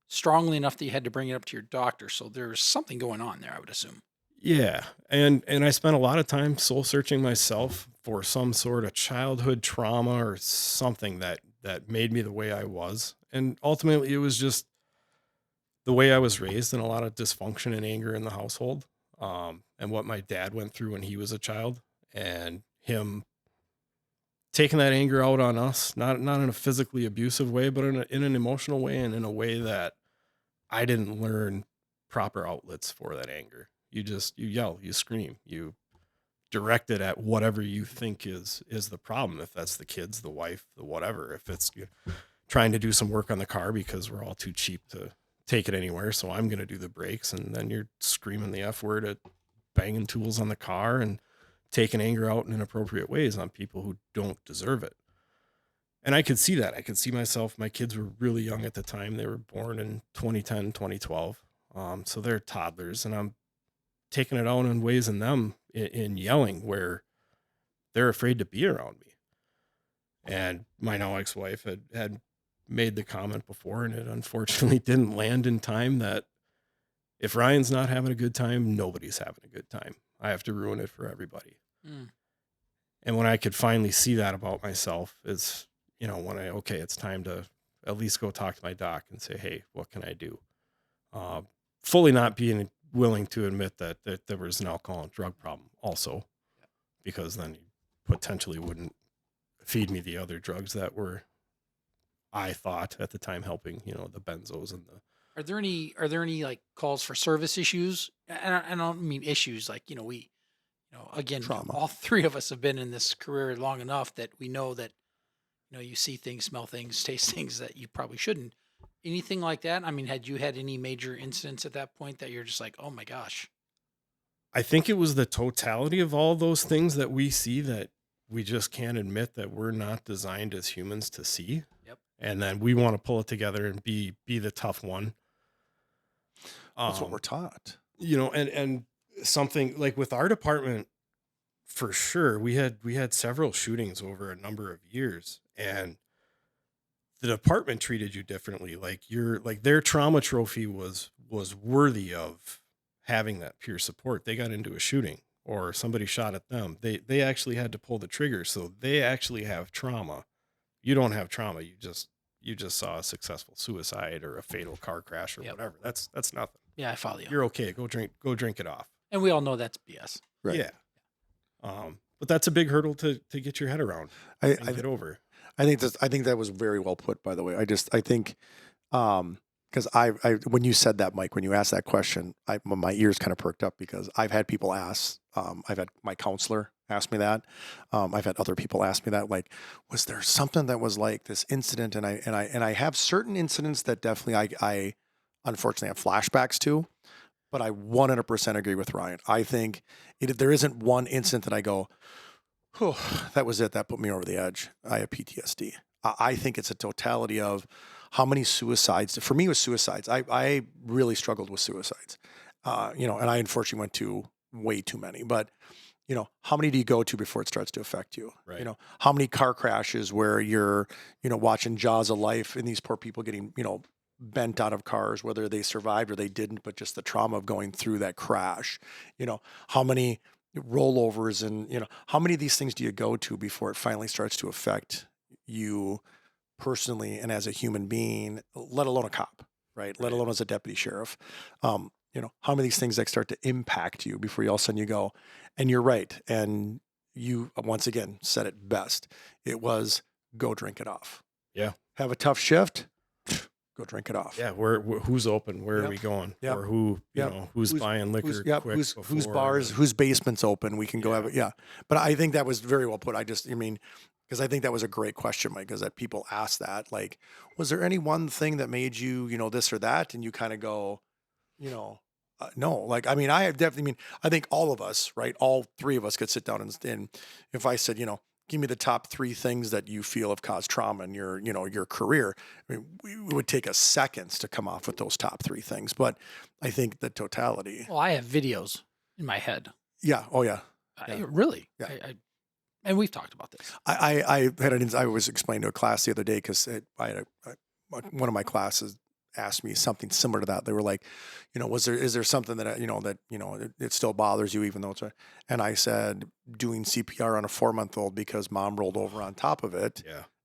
strongly enough that you had to bring it up to your doctor? So there's something going on there, I would assume. Yeah. And I spent a lot of time soul searching myself for some sort of childhood trauma or something that made me the way I was. And ultimately it was just the way I was raised, and a lot of dysfunction and anger in the household. And what my dad went through when he was a child, and him taking that anger out on us, not in a physically abusive way, but in an emotional way, and in a way that I didn't learn proper outlets for that anger. You yell, you scream, you direct it at whatever you think is the problem. If that's the kids, the wife, the whatever, if it's trying to do some work on the car because we're all too cheap to take it anywhere, so I'm going to do the brakes, and then you're screaming the F word at banging tools on the car and taking anger out in inappropriate ways on people who don't deserve it. And I could see that. I could see myself. My kids were really young at the time. They were born in 2010, 2012. So they're toddlers, and I'm taking it out in ways in them in yelling where they're afraid to be around me. And my now ex-wife had made the comment before, and it unfortunately didn't land in time, that if Ryan's not having a good time, nobody's having a good time. I have to ruin it for everybody. Mm. And when I could finally see that about myself is, when it's time to at least go talk to my doc and say, hey, what can I do? Fully not being willing to admit that there was an alcohol and drug problem also, because then he potentially wouldn't feed me the other drugs that were, I thought at the time, helping, the benzos and the. Are there any like calls for service issues? And I don't mean issues like, again, Trauma. all three of us have been in this career long enough that we know that, you see things, smell things, taste things that you probably shouldn't. Anything like that? I mean, had you had any major incidents at that point that you're just like, oh my gosh? I think it was the totality of all those things that we see that we just can't admit that we're not designed as humans to see. Yep. And then we want to pull it together and be the tough one. That's what we're taught. And something like with our department, for sure, we had several shootings over a number of years, and the department treated you differently. Like their trauma trophy was worthy of having that peer support. They got into a shooting or somebody shot at them. They actually had to pull the trigger. So they actually have trauma. You don't have trauma. You just saw a successful suicide or a fatal car crash or whatever. That's nothing. Yeah, I follow you. You're okay. Go drink it off. And we all know that's BS. Right. Yeah. But that's a big hurdle to get your head around and get over. I think that was very well put, by the way. I think, because I when you said that, Mike, when you asked that question, my ears kind of perked up, because I've had people ask, I've had my counselor ask me that. I've had other people ask me that, like, was there something that was like this incident? And I have certain incidents that definitely I unfortunately have flashbacks to, but I 100% agree with Ryan. I think there isn't one incident that I go, oh, that was it. That put me over the edge. I have PTSD. I think it's a totality of how many suicides. For me, it was suicides. I really struggled with suicides, and I unfortunately went to way too many. But, how many do you go to before it starts to affect you? Right. How many car crashes where you're, watching Jaws of Life and these poor people getting, bent out of cars, whether they survived or they didn't, but just the trauma of going through that crash. How many rollovers and, how many of these things do you go to before it finally starts to affect you personally and as a human being, let alone a cop, right? Let alone as a deputy sheriff. How many of these things that start to impact you before you all of a sudden you go, and you're right. And you, once again, said it best. It was go drink it off. Yeah. Have a tough shift. Go drink it off. Yeah, who's open? Where are we going? Yep. Or who's buying liquor quick whose bars, whose basement's open? We can go have it. Yeah, but I think that was very well put. Because I think that was a great question, Mike, is that people ask that, like, was there any one thing that made you, this or that? And you kind of go, no, like, I mean, I have definitely, I think all of us, right? All three of us could sit down and if I said, give me the top three things that you feel have caused trauma in your career. I mean, we would take us seconds to come off with those top three things. But I think the totality. Well, I have videos in my head. Yeah. Oh yeah. Yeah. Really? Yeah. And we've talked about this. I was explaining to a class the other day because I had one of my classes asked me something similar to that. They were like, is there something that it still bothers you even though and I said doing CPR on a 4-month-old because mom rolled over on top of it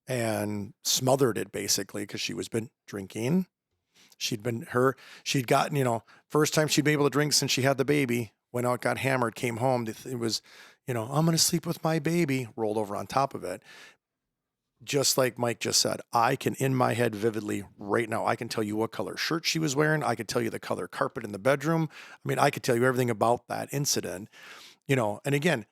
and smothered it basically because she was been drinking. She'd gotten, first time she'd been able to drink since she had the baby, went out, got hammered, came home. It was, I'm going to sleep with my baby, rolled over on top of it. Just like Mike just said, I can in my head vividly right now, I can tell you what color shirt she was wearing. I could tell you the color carpet in the bedroom. I mean, I could tell you everything about that incident, and again,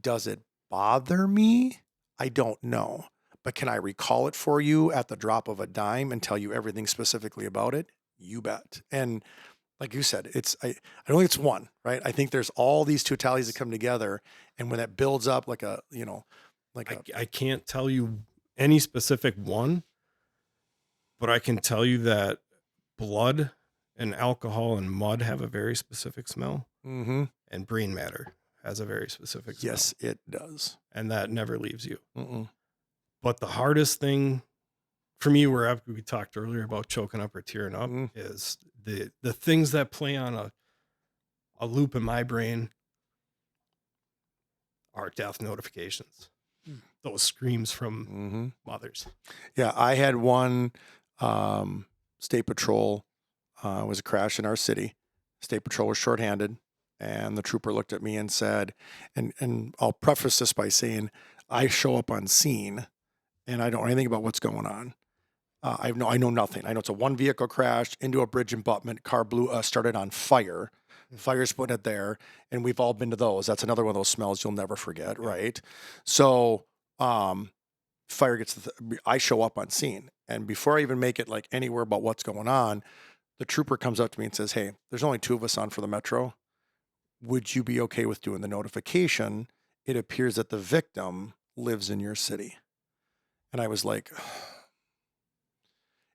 does it bother me? I don't know. But can I recall it for you at the drop of a dime and tell you everything specifically about it? You bet. And like you said, I don't think it's one, right? I think there's all these totalities that come together. And when that builds up I can't tell you any specific one, but I can tell you that blood and alcohol and mud have a very specific smell, mm-hmm. and brain matter has a very specific smell. Yes, it does. And that never leaves you. Mm-mm. But the hardest thing for me, where we talked earlier about choking up or tearing up, is the things that play on a loop in my brain are death notifications. Those screams from mothers. Yeah, I had one state patrol. It was a crash in our city. State patrol was shorthanded, and the trooper looked at me and said, and I'll preface this by saying, I show up on scene, and I don't know anything about what's going on. I know nothing. I know it's a one vehicle crash into a bridge abutment. Car started on fire. Fire's put it there, and we've all been to those. That's another one of those smells you'll never forget, right? So, fire gets I show up on scene, and before I even make it like anywhere about what's going on, the trooper comes up to me and says, "Hey, there's only 2 of us on for the metro. Would you be okay with doing the notification? It appears that the victim lives in your city." And I was like,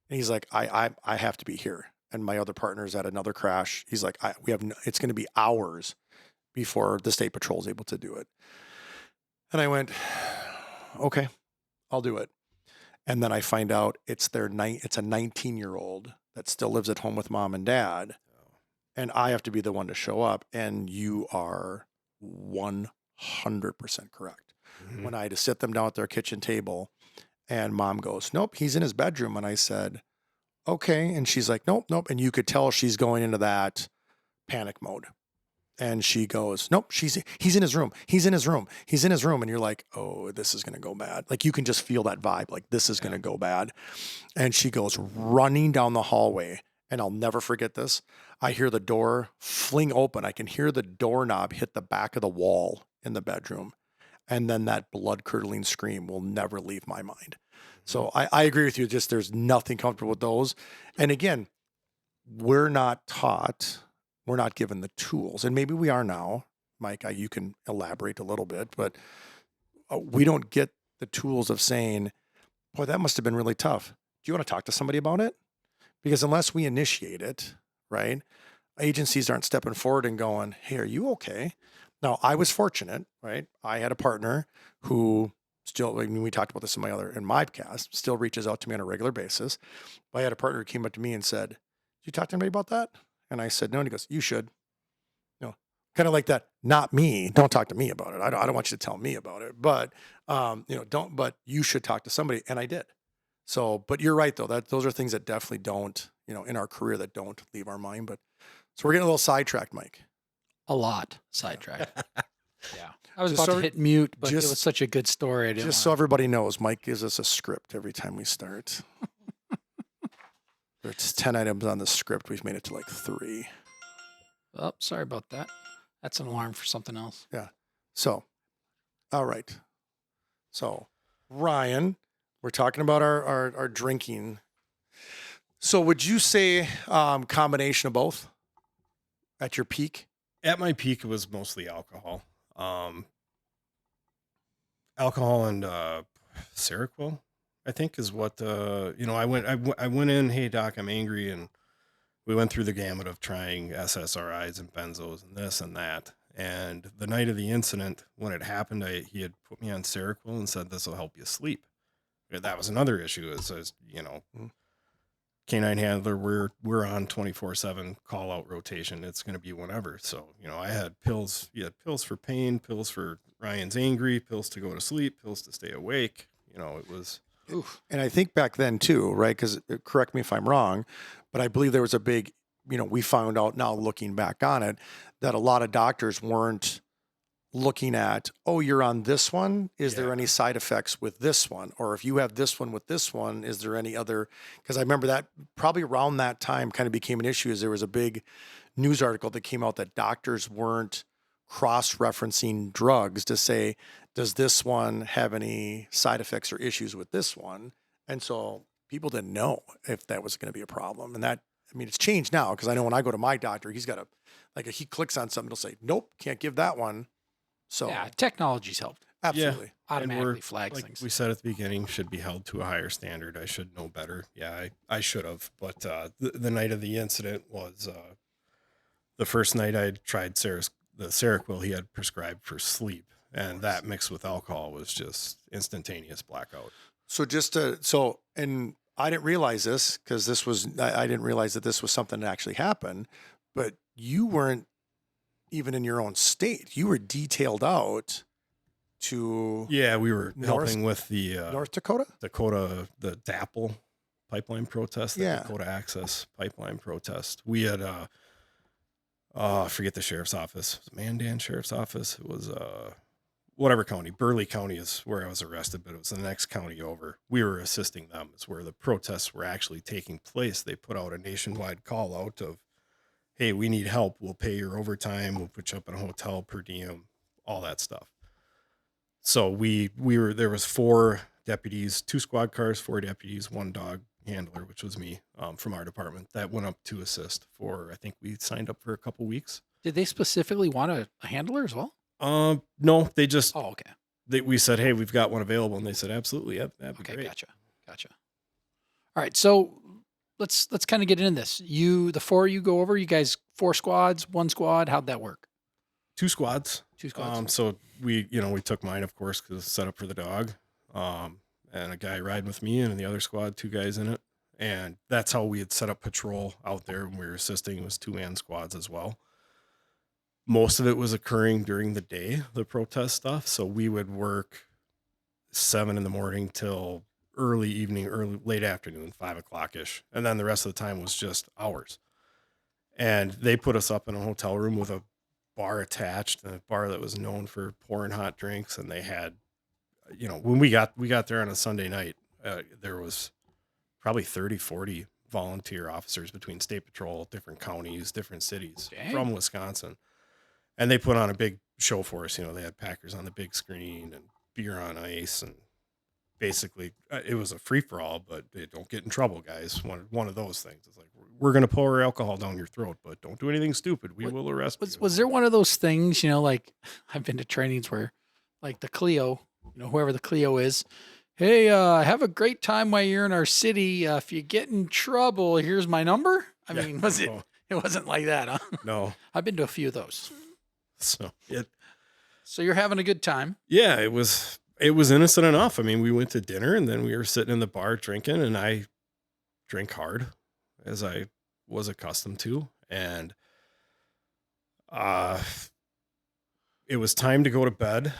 and he's like, I have to be here. And my other partner's at another crash. He's like, it's going to be hours before the state patrol is able to do it. And I went, okay, I'll do it. And then I find out it's a 19-year-old that still lives at home with mom and dad. And I have to be the one to show up. And you are 100% correct. When I had to sit them down at their kitchen table, and mom goes, "Nope, he's in his bedroom." And I said, "Okay." And she's like, "Nope, nope." And you could tell she's going into that panic mode. And she goes, "Nope, he's in his room. He's in his room. He's in his room." And you're like, "Oh, this is going to go bad." Like you can just feel that vibe. Like this is going to go bad. And she goes running down the hallway. And I'll never forget this. I hear the door fling open. I can hear the doorknob hit the back of the wall in the bedroom. And then that blood-curdling scream will never leave my mind. So I agree with you. Just there's nothing comfortable with those. And again, we're not taught, we're not given the tools. And maybe we are now. Mike, you can elaborate a little bit, but we don't get the tools of saying, boy, that must have been really tough. Do you want to talk to somebody about it? Because unless we initiate it, right, agencies aren't stepping forward and going, "Hey, are you okay?" Now, I was fortunate, right? I had a partner who still, I mean, we talked about this in my cast, still reaches out to me on a regular basis. But I had a partner who came up to me and said, "Did you talk to anybody about that?" And I said, "No." And he goes, "You should." Kind of like that, not me. Don't talk to me about it. I don't want you to tell me about it. But, but you should talk to somebody. And I did. So, but you're right, though. Those are things that definitely don't, in our career that don't leave our mind. But so we're getting a little sidetracked, Mike. A lot sidetracked. Yeah. I was Just about so- to hit mute, but it just- was such a good story. I didn't Just so everybody knows, Mike gives us a script every time we start. There's 10 items on the script. We've made it to like 3. Oh, sorry about that. That's an alarm for something else. Yeah. So, all right. So Ryan, we're talking about our drinking. So would you say combination of both at your peak? At my peak, it was mostly alcohol. Alcohol and Seroquel, I think, is what I went in. Hey doc, I'm angry, and we went through the gamut of trying SSRIs and benzos and this and that. And the night of the incident, when it happened, he had put me on Seroquel and said this will help you sleep. That was another issue. Is Mm. canine handler, we're on 24/7 call out rotation. It's going to be whenever. So, I had pills. You had pills for pain, pills for Ryan's angry, pills to go to sleep, pills to stay awake. It was. Oof. And I think back then too, right? Because correct me if I'm wrong, but I believe there was a big, we found out now looking back on it that a lot of doctors weren't looking at, oh, you're on this one. Is there Yeah. any side effects with this one? Or if you have this one with this one, is there any other? Because I remember that probably around that time kind of became an issue as there was a big news article that came out that doctors weren't cross-referencing drugs to say, does this one have any side effects or issues with this one? And so people didn't know if that was going to be a problem. And that, I mean, it's changed now because I know when I go to my doctor, he's got if he clicks on something, he'll say, nope, can't give that one. So Yeah, technology's helped absolutely. And automatically flag like things. we said at the beginning, should be held to a higher standard. I should know better. Yeah, I should have. But the night of the incident was the first night I had tried the Seroquel he had prescribed for sleep, and that mixed with alcohol was just instantaneous blackout. So and I didn't realize this because I didn't realize that this was something that actually happened, but you weren't even in your own state. You were detailed out to Yeah, we were North- helping with the North Dakota. the DAPL pipeline protest, the Yeah. Dakota Access pipeline protest. We had I forget the sheriff's office. Was it Mandan Sheriff's Office? It was whatever county. Burley County is where I was arrested, but it was the next county over. We were assisting them. It's where the protests were actually taking place. They put out a nationwide call out of, hey, we need help. We'll pay your overtime. We'll put you up in a hotel per diem, all that stuff. So there was 4 deputies, 2 squad cars, 4 deputies, 1 dog handler, which was me, from our department that went up to assist for, I think we signed up for a couple weeks. Did they specifically want a handler as well? No, they just, Oh, okay. we said, hey, we've got one available. And they said, absolutely. Yep, that'd be Okay, great. gotcha. All right, so let's kind of get into this. The 4 of you go over. You guys 4 squads, 1 squad. How'd that work? 2 squads. 2 squads. So we took mine, of course, because it's set up for the dog. And a guy riding with me, and in the other squad, 2 guys in it. And that's how we had set up patrol out there when we were assisting. It was 2-man squads as well. Most of it was occurring during the day, the protest stuff. So we would work 7 in the morning till early evening, late afternoon, 5 o'clock ish. And then the rest of the time was just hours. And they put us up in a hotel room with a bar attached, and a bar that was known for pouring hot drinks. And they had, when we got there on a Sunday night, there was probably 30, 40 volunteer officers between state patrol, different counties, different cities from Wisconsin. And they put on a big show for us. They had Packers on the big screen and beer on ice. And basically it was a free for all, but they don't get in trouble, guys. One of those things. It's like, we're going to pour alcohol down your throat, but don't do anything stupid. We will arrest you. Was there one of those things, like I've been to trainings where like the Clio, whoever the Clio is, hey, have a great time while you're in our city. If you get in trouble, here's my number. I mean, it wasn't like that, huh? No. I've been to a few of those. So you're having a good time. Yeah, it was innocent enough. I mean, we went to dinner and then we were sitting in the bar drinking, and I drink hard as I was accustomed to. And it was time to go to bed,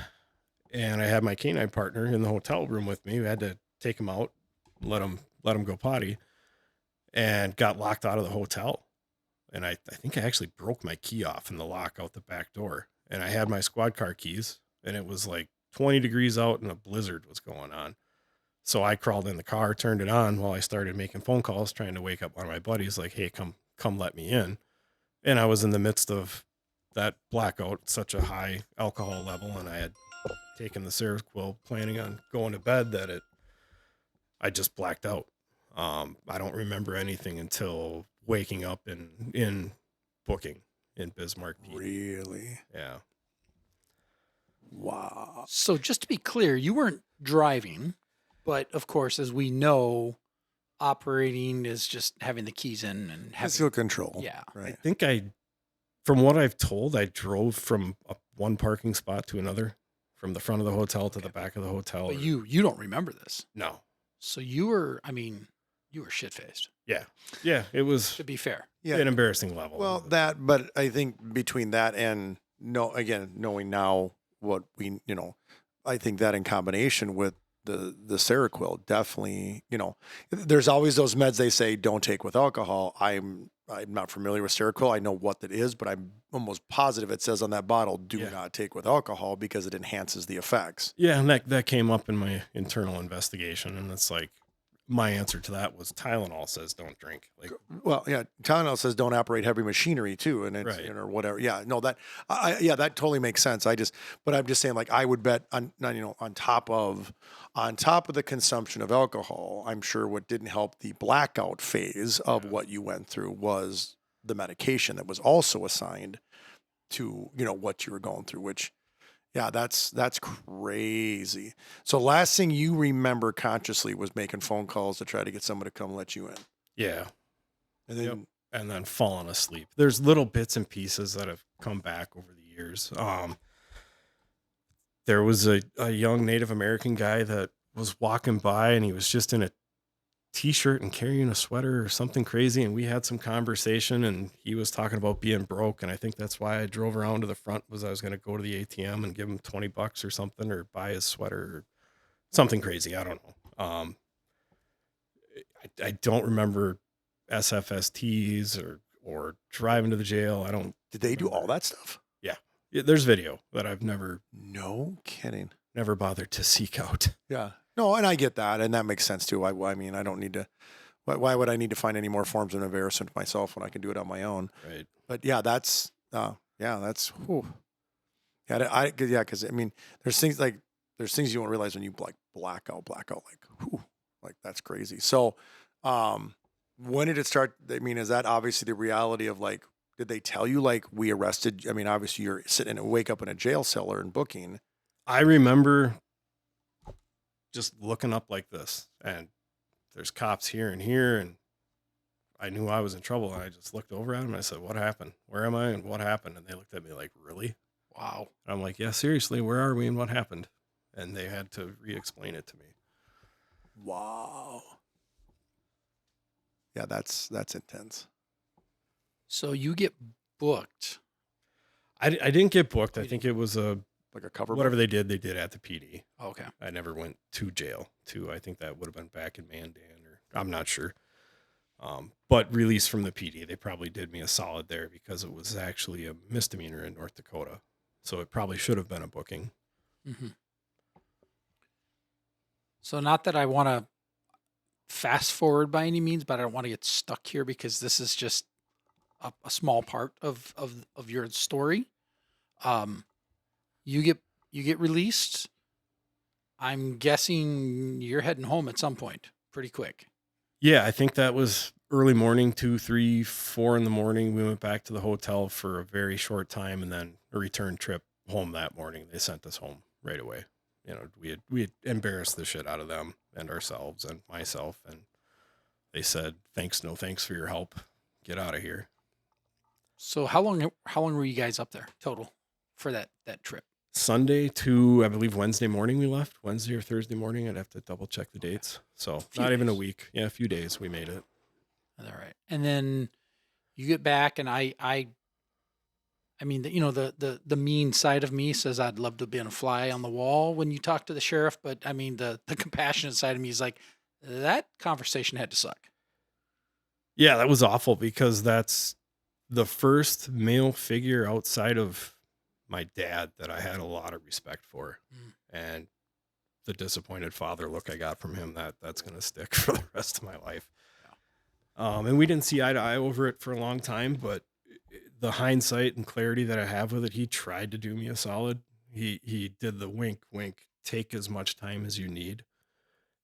and I had my canine partner in the hotel room with me. We had to take him out, let him go potty, and got locked out of the hotel. And I think I actually broke my key off in the lock out the back door. And I had my squad car keys, and it was like 20 degrees out and a blizzard was going on. So I crawled in the car, turned it on while I started making phone calls, trying to wake up one of my buddies, like, hey, come let me in. And I was in the midst of that blackout, such a high alcohol level, and I had taken the Seroquel, planning on going to bed, that I just blacked out. I don't remember anything until waking up in booking in Bismarck, PD. Really? Yeah. Wow. So just to be clear, you weren't driving, but of course, as we know, operating is just having the keys in and Physical having, control. yeah. I Right. think from what I've told, I drove from one parking spot to another, from the front of the hotel to the back of the hotel. But you don't remember this. No. So you were shit faced, Yeah. Yeah. It was to be fair. Yeah. an embarrassing level. Well, but I think between that and knowing now what we, I think that in combination with the Seroquel, definitely, there's always those meds they say don't take with alcohol. I'm not familiar with Seroquel. I know what that is, but I'm almost positive it says on that bottle, do not take with alcohol because it enhances the effects. Yeah, and that came up in my internal investigation, and it's like my answer to that was Tylenol says don't drink. Like, Well, yeah, Tylenol says don't operate heavy machinery too, and it's Right. or whatever. Yeah, no, that that totally makes sense. But I'm just saying, like, I would bet on top of the consumption of alcohol, I'm sure what didn't help the blackout phase of what you went through was the medication that was also assigned to what you were going through, which. Yeah, that's crazy. So last thing you remember consciously was making phone calls to try to get somebody to come let you in. yeah, And then Yep. And then falling asleep. There's little bits and pieces that have come back over the years. There was a young Native American guy that was walking by, and he was just in a t-shirt and carrying a sweater or something crazy, and we had some conversation, and he was talking about being broke, and I think that's why I drove around to the front, was I was going to go to the ATM and give him $20 or something, or buy his sweater or something crazy. I don't know. I don't remember SFSTs or driving to the jail. I don't. did they do all that stuff? Yeah, there's video that I've never No kidding. bothered to seek out. Yeah. No, and I get that, and that makes sense too. I mean, I don't need to. Why would I need to find any more forms of embarrassment myself when I can do it on my own? Right. But yeah, that's that's. Whew. Yeah, because I mean, there's things you won't realize when you like blackout, like, whew, like that's crazy. So, when did it start? I mean, is that obviously the reality of like? Did they tell you like we arrested? I mean, obviously you're sitting and wake up in a jail cellar and booking. I remember just looking up like this, and there's cops here and here, and I knew I was in trouble, and I just looked over at them and I said, "What happened? Where am I? And what happened?" And they looked at me like, "Really?" Wow. And I'm like, "Yeah, seriously, where are we and what happened?" And they had to re-explain it to me. Wow. Yeah, that's intense. So you get booked. I didn't get booked. I think it was Like a cover. whatever they did at the PD. Okay. I never went to jail. I think that would have been back in Mandan, or I'm not sure. But released from the PD, they probably did me a solid there because it was actually a misdemeanor in North Dakota. So it probably should have been a booking. Mm-hmm. So not that I want to fast forward by any means, but I don't want to get stuck here because this is just a small part of your story. You get released. I'm guessing you're heading home at some point pretty quick. Yeah, I think that was early morning, 2, 3, 4 in the morning. We went back to the hotel for a very short time, and then a return trip home that morning. They sent us home right away. We had embarrassed the shit out of them and ourselves and myself, and they said, "Thanks, no thanks for your help. Get out of here." So how long were you guys up there total for that trip? Sunday to, I believe, Wednesday morning we left. Wednesday or Thursday morning. I'd have to double check the dates. So not even a week. Yeah, a few days we made it. All right. And then you get back, and I mean, the mean side of me says I'd love to be a fly on the wall when you talk to the sheriff, but I mean, the compassionate side of me is like, that conversation had to suck. Yeah, that was awful because that's the first male figure outside of my dad that I had a lot of respect for. And the disappointed father look I got from him, that's going to stick for the rest of my life. And we didn't see eye to eye over it for a long time, but the hindsight and clarity that I have with it, he tried to do me a solid. He did the wink, wink, take as much time as you need.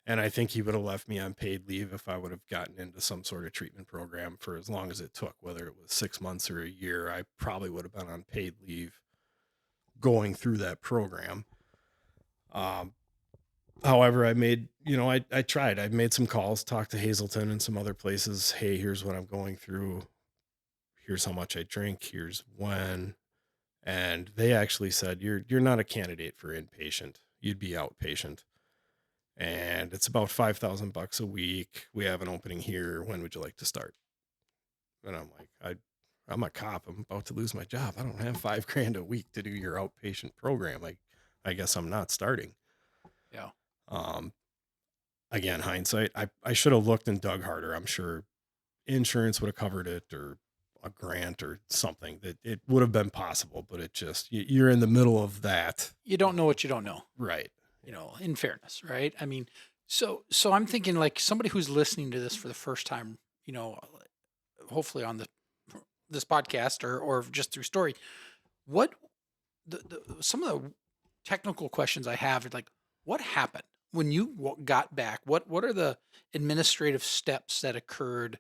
And I think he would have left me on paid leave if I would have gotten into some sort of treatment program for as long as it took, whether it was 6 months or a year. I probably would have been on paid leave going through that program. Um, However, I tried. I made some calls, talked to Hazelton and some other places. Hey, here's what I'm going through. Here's how much I drink. Here's when. And they actually said, you're not a candidate for inpatient. You'd be outpatient. And it's about $5,000 a week. We have an opening here. When would you like to start? And I'm like, I'm a cop. I'm about to lose my job. I don't have $5,000 a week to do your outpatient program. Like, I guess I'm not starting. Yeah. Um, Again, hindsight, I should have looked and dug harder. I'm sure insurance would have covered it, or a grant or something, that it would have been possible, but it just, you're in the middle of that. You don't know what you don't know, Right. in fairness, right? I mean, so I'm thinking like somebody who's listening to this for the first time, hopefully on this podcast or just through story, what some of the technical questions I have are like, what happened when you got back? What are the administrative steps that occurred?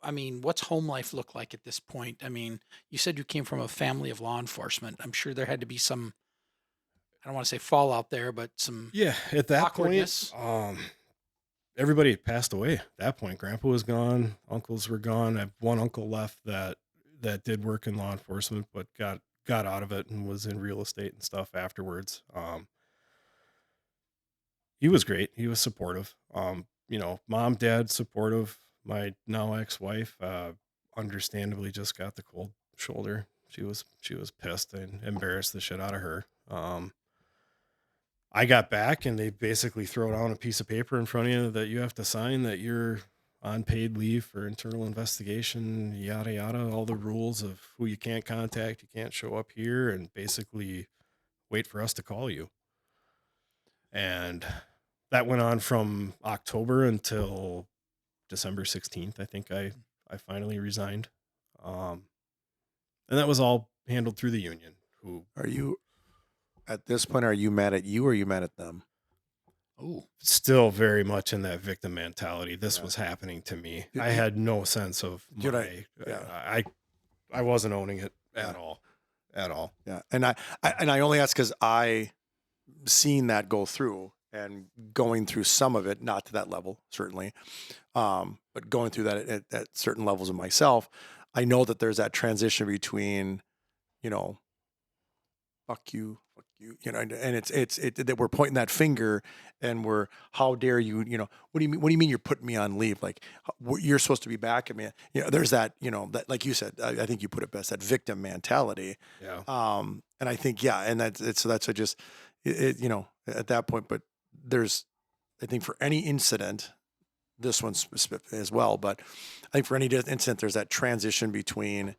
I mean, what's home life look like at this point? I mean, you said you came from a family of law enforcement. I'm sure there had to be some, I don't want to say fallout there, but some Yeah. At that awkwardness. point, everybody had passed away at that point. Grandpa was gone. Uncles were gone. I have one uncle left that did work in law enforcement, but got out of it and was in real estate and stuff afterwards. He was great. He was supportive. Mom, dad, supportive. My now ex-wife, understandably just got the cold shoulder. She was pissed and embarrassed the shit out of her. I got back and they basically throw down a piece of paper in front of you that you have to sign that you're on paid leave for internal investigation, yada yada, all the rules of who you can't contact, you can't show up here, and basically wait for us to call you. And that went on from October until December 16th. I think I finally resigned. Um, and that was all handled through the union, who Are you at this point? Are you mad at you, or are you mad at them? Oh, still very much in that victim mentality. This Yeah. was happening to me. Did I you- had no sense of Did my, yeah. I wasn't owning it at Yeah. all, at all. Yeah, and I only ask because I seen that go through and going through some of it, not to that level certainly, but going through that at certain levels of myself. I know that there's that transition between, fuck you, and it's that we're pointing that finger and we're, how dare you, what do you mean you're putting me on leave? Like, you're supposed to be back. I mean, there's that, that, like you said, I think you put it best, that victim mentality. Yeah. And I think, yeah, and so that's what just, at that point, but there's, I think for any incident, this one's specific as well, but I think for any incident, there's that transition between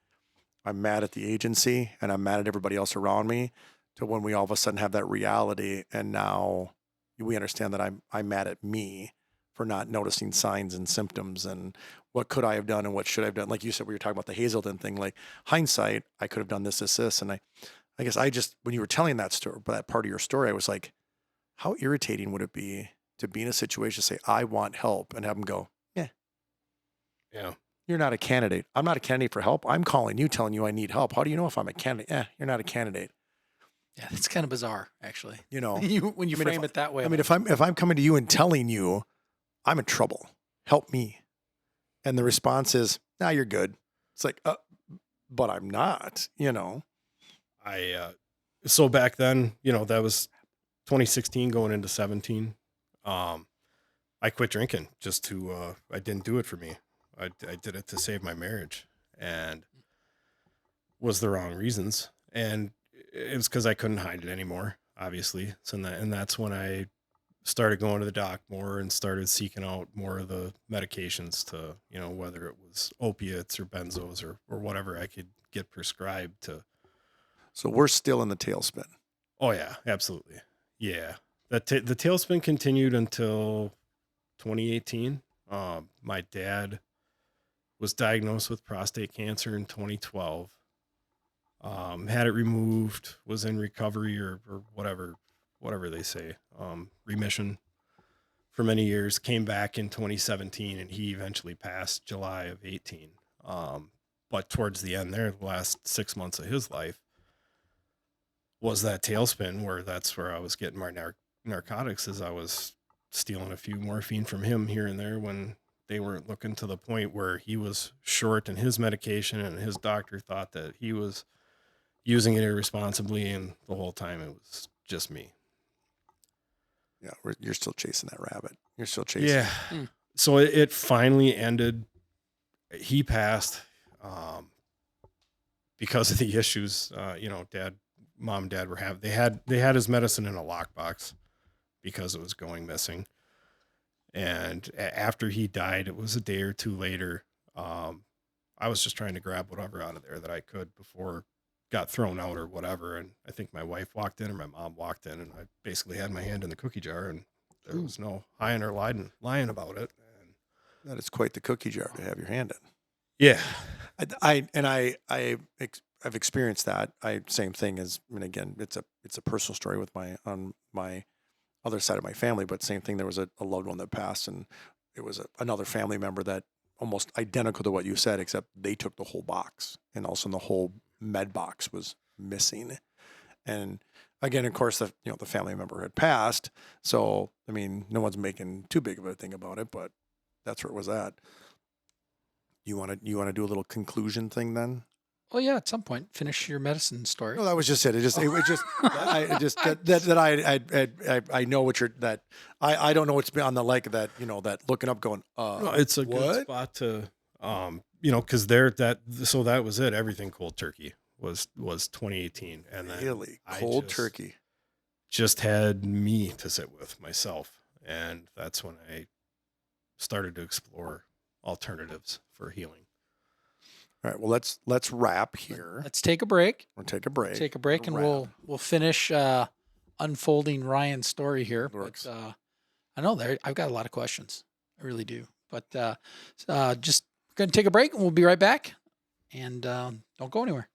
I'm mad at the agency and I'm mad at everybody else around me, to when we all of a sudden have that reality. And now we understand that I'm mad at me for not noticing signs and symptoms, and what could I have done and what should I have done? Like you said, we were talking about the Hazelton thing, like hindsight, I could have done this. And I guess I just, when you were telling that story, that part of your story, I was like, how irritating would it be to be in a situation, say, I want help, and have them go, yeah, Yeah. you're not a candidate. I'm not a candidate for help. I'm calling you, telling you I need help. How do you know if I'm a candidate? Yeah, you're not a candidate. yeah, that's kind of bizarre, actually. When you frame it that way. I mean, if I'm coming to you and telling you I'm in trouble, help me, and the response is, nah, you're good. It's like, but I'm not. So back then, that was 2016 going into 17. I quit drinking just to, I didn't do it for me. I did it to save my marriage, and was the wrong reasons. And it was because I couldn't hide it anymore, obviously. So that's when I started going to the doc more and started seeking out more of the medications to, whether it was opiates or benzos or whatever I could get prescribed to. So we're still in the tailspin. Oh yeah, absolutely. Yeah. The tailspin continued until 2018. My dad was diagnosed with prostate cancer in 2012. had it removed, was in recovery or whatever they say, remission for many years, came back in 2017, and he eventually passed July of 18. But towards the end there, the last 6 months of his life was that tailspin where that's where I was getting my narcotics, as I was stealing a few morphine from him here and there when they weren't looking, to the point where he was short in his medication and his doctor thought that he was using it irresponsibly, and the whole time it was just me. Yeah, you're still chasing that rabbit. You're still chasing. Yeah. So it finally ended. He passed because of the issues. Mom and dad were having. They had his medicine in a lockbox because it was going missing. And after he died, it was a day or two later. I was just trying to grab whatever out of there that I could before it got thrown out or whatever. And I think my wife walked in or my mom walked in, and I basically had my hand in the cookie jar, and there was no hiding or lying about it. And That is quite the cookie jar to have your hand in. yeah, I've experienced that. Same thing as, I mean, again, it's a personal story with on my other side of my family, but same thing. There was a loved one that passed, and it was another family member that almost identical to what you said, except they took the whole box, and also the whole med box was missing. And again, of course, the family member had passed, so I mean, no one's making too big of a thing about it, but that's where it was at. You want to do a little conclusion thing then? Well, yeah, at some point, finish your medicine story. No, that was just it. I know what you're, that I don't know what's on the like of that, that looking up going, no, it's a good spot to, because so that was it. Everything cold turkey was 2018, and then really cold turkey. Just had me to sit with myself, and that's when I started to explore alternatives for healing. All right. Well, let's wrap here. Let's take a break. We'll take a break. Take a break, and we'll finish unfolding Ryan's story here. But, I know I've got a lot of questions. I really do. But just going to take a break, and we'll be right back. And don't go anywhere.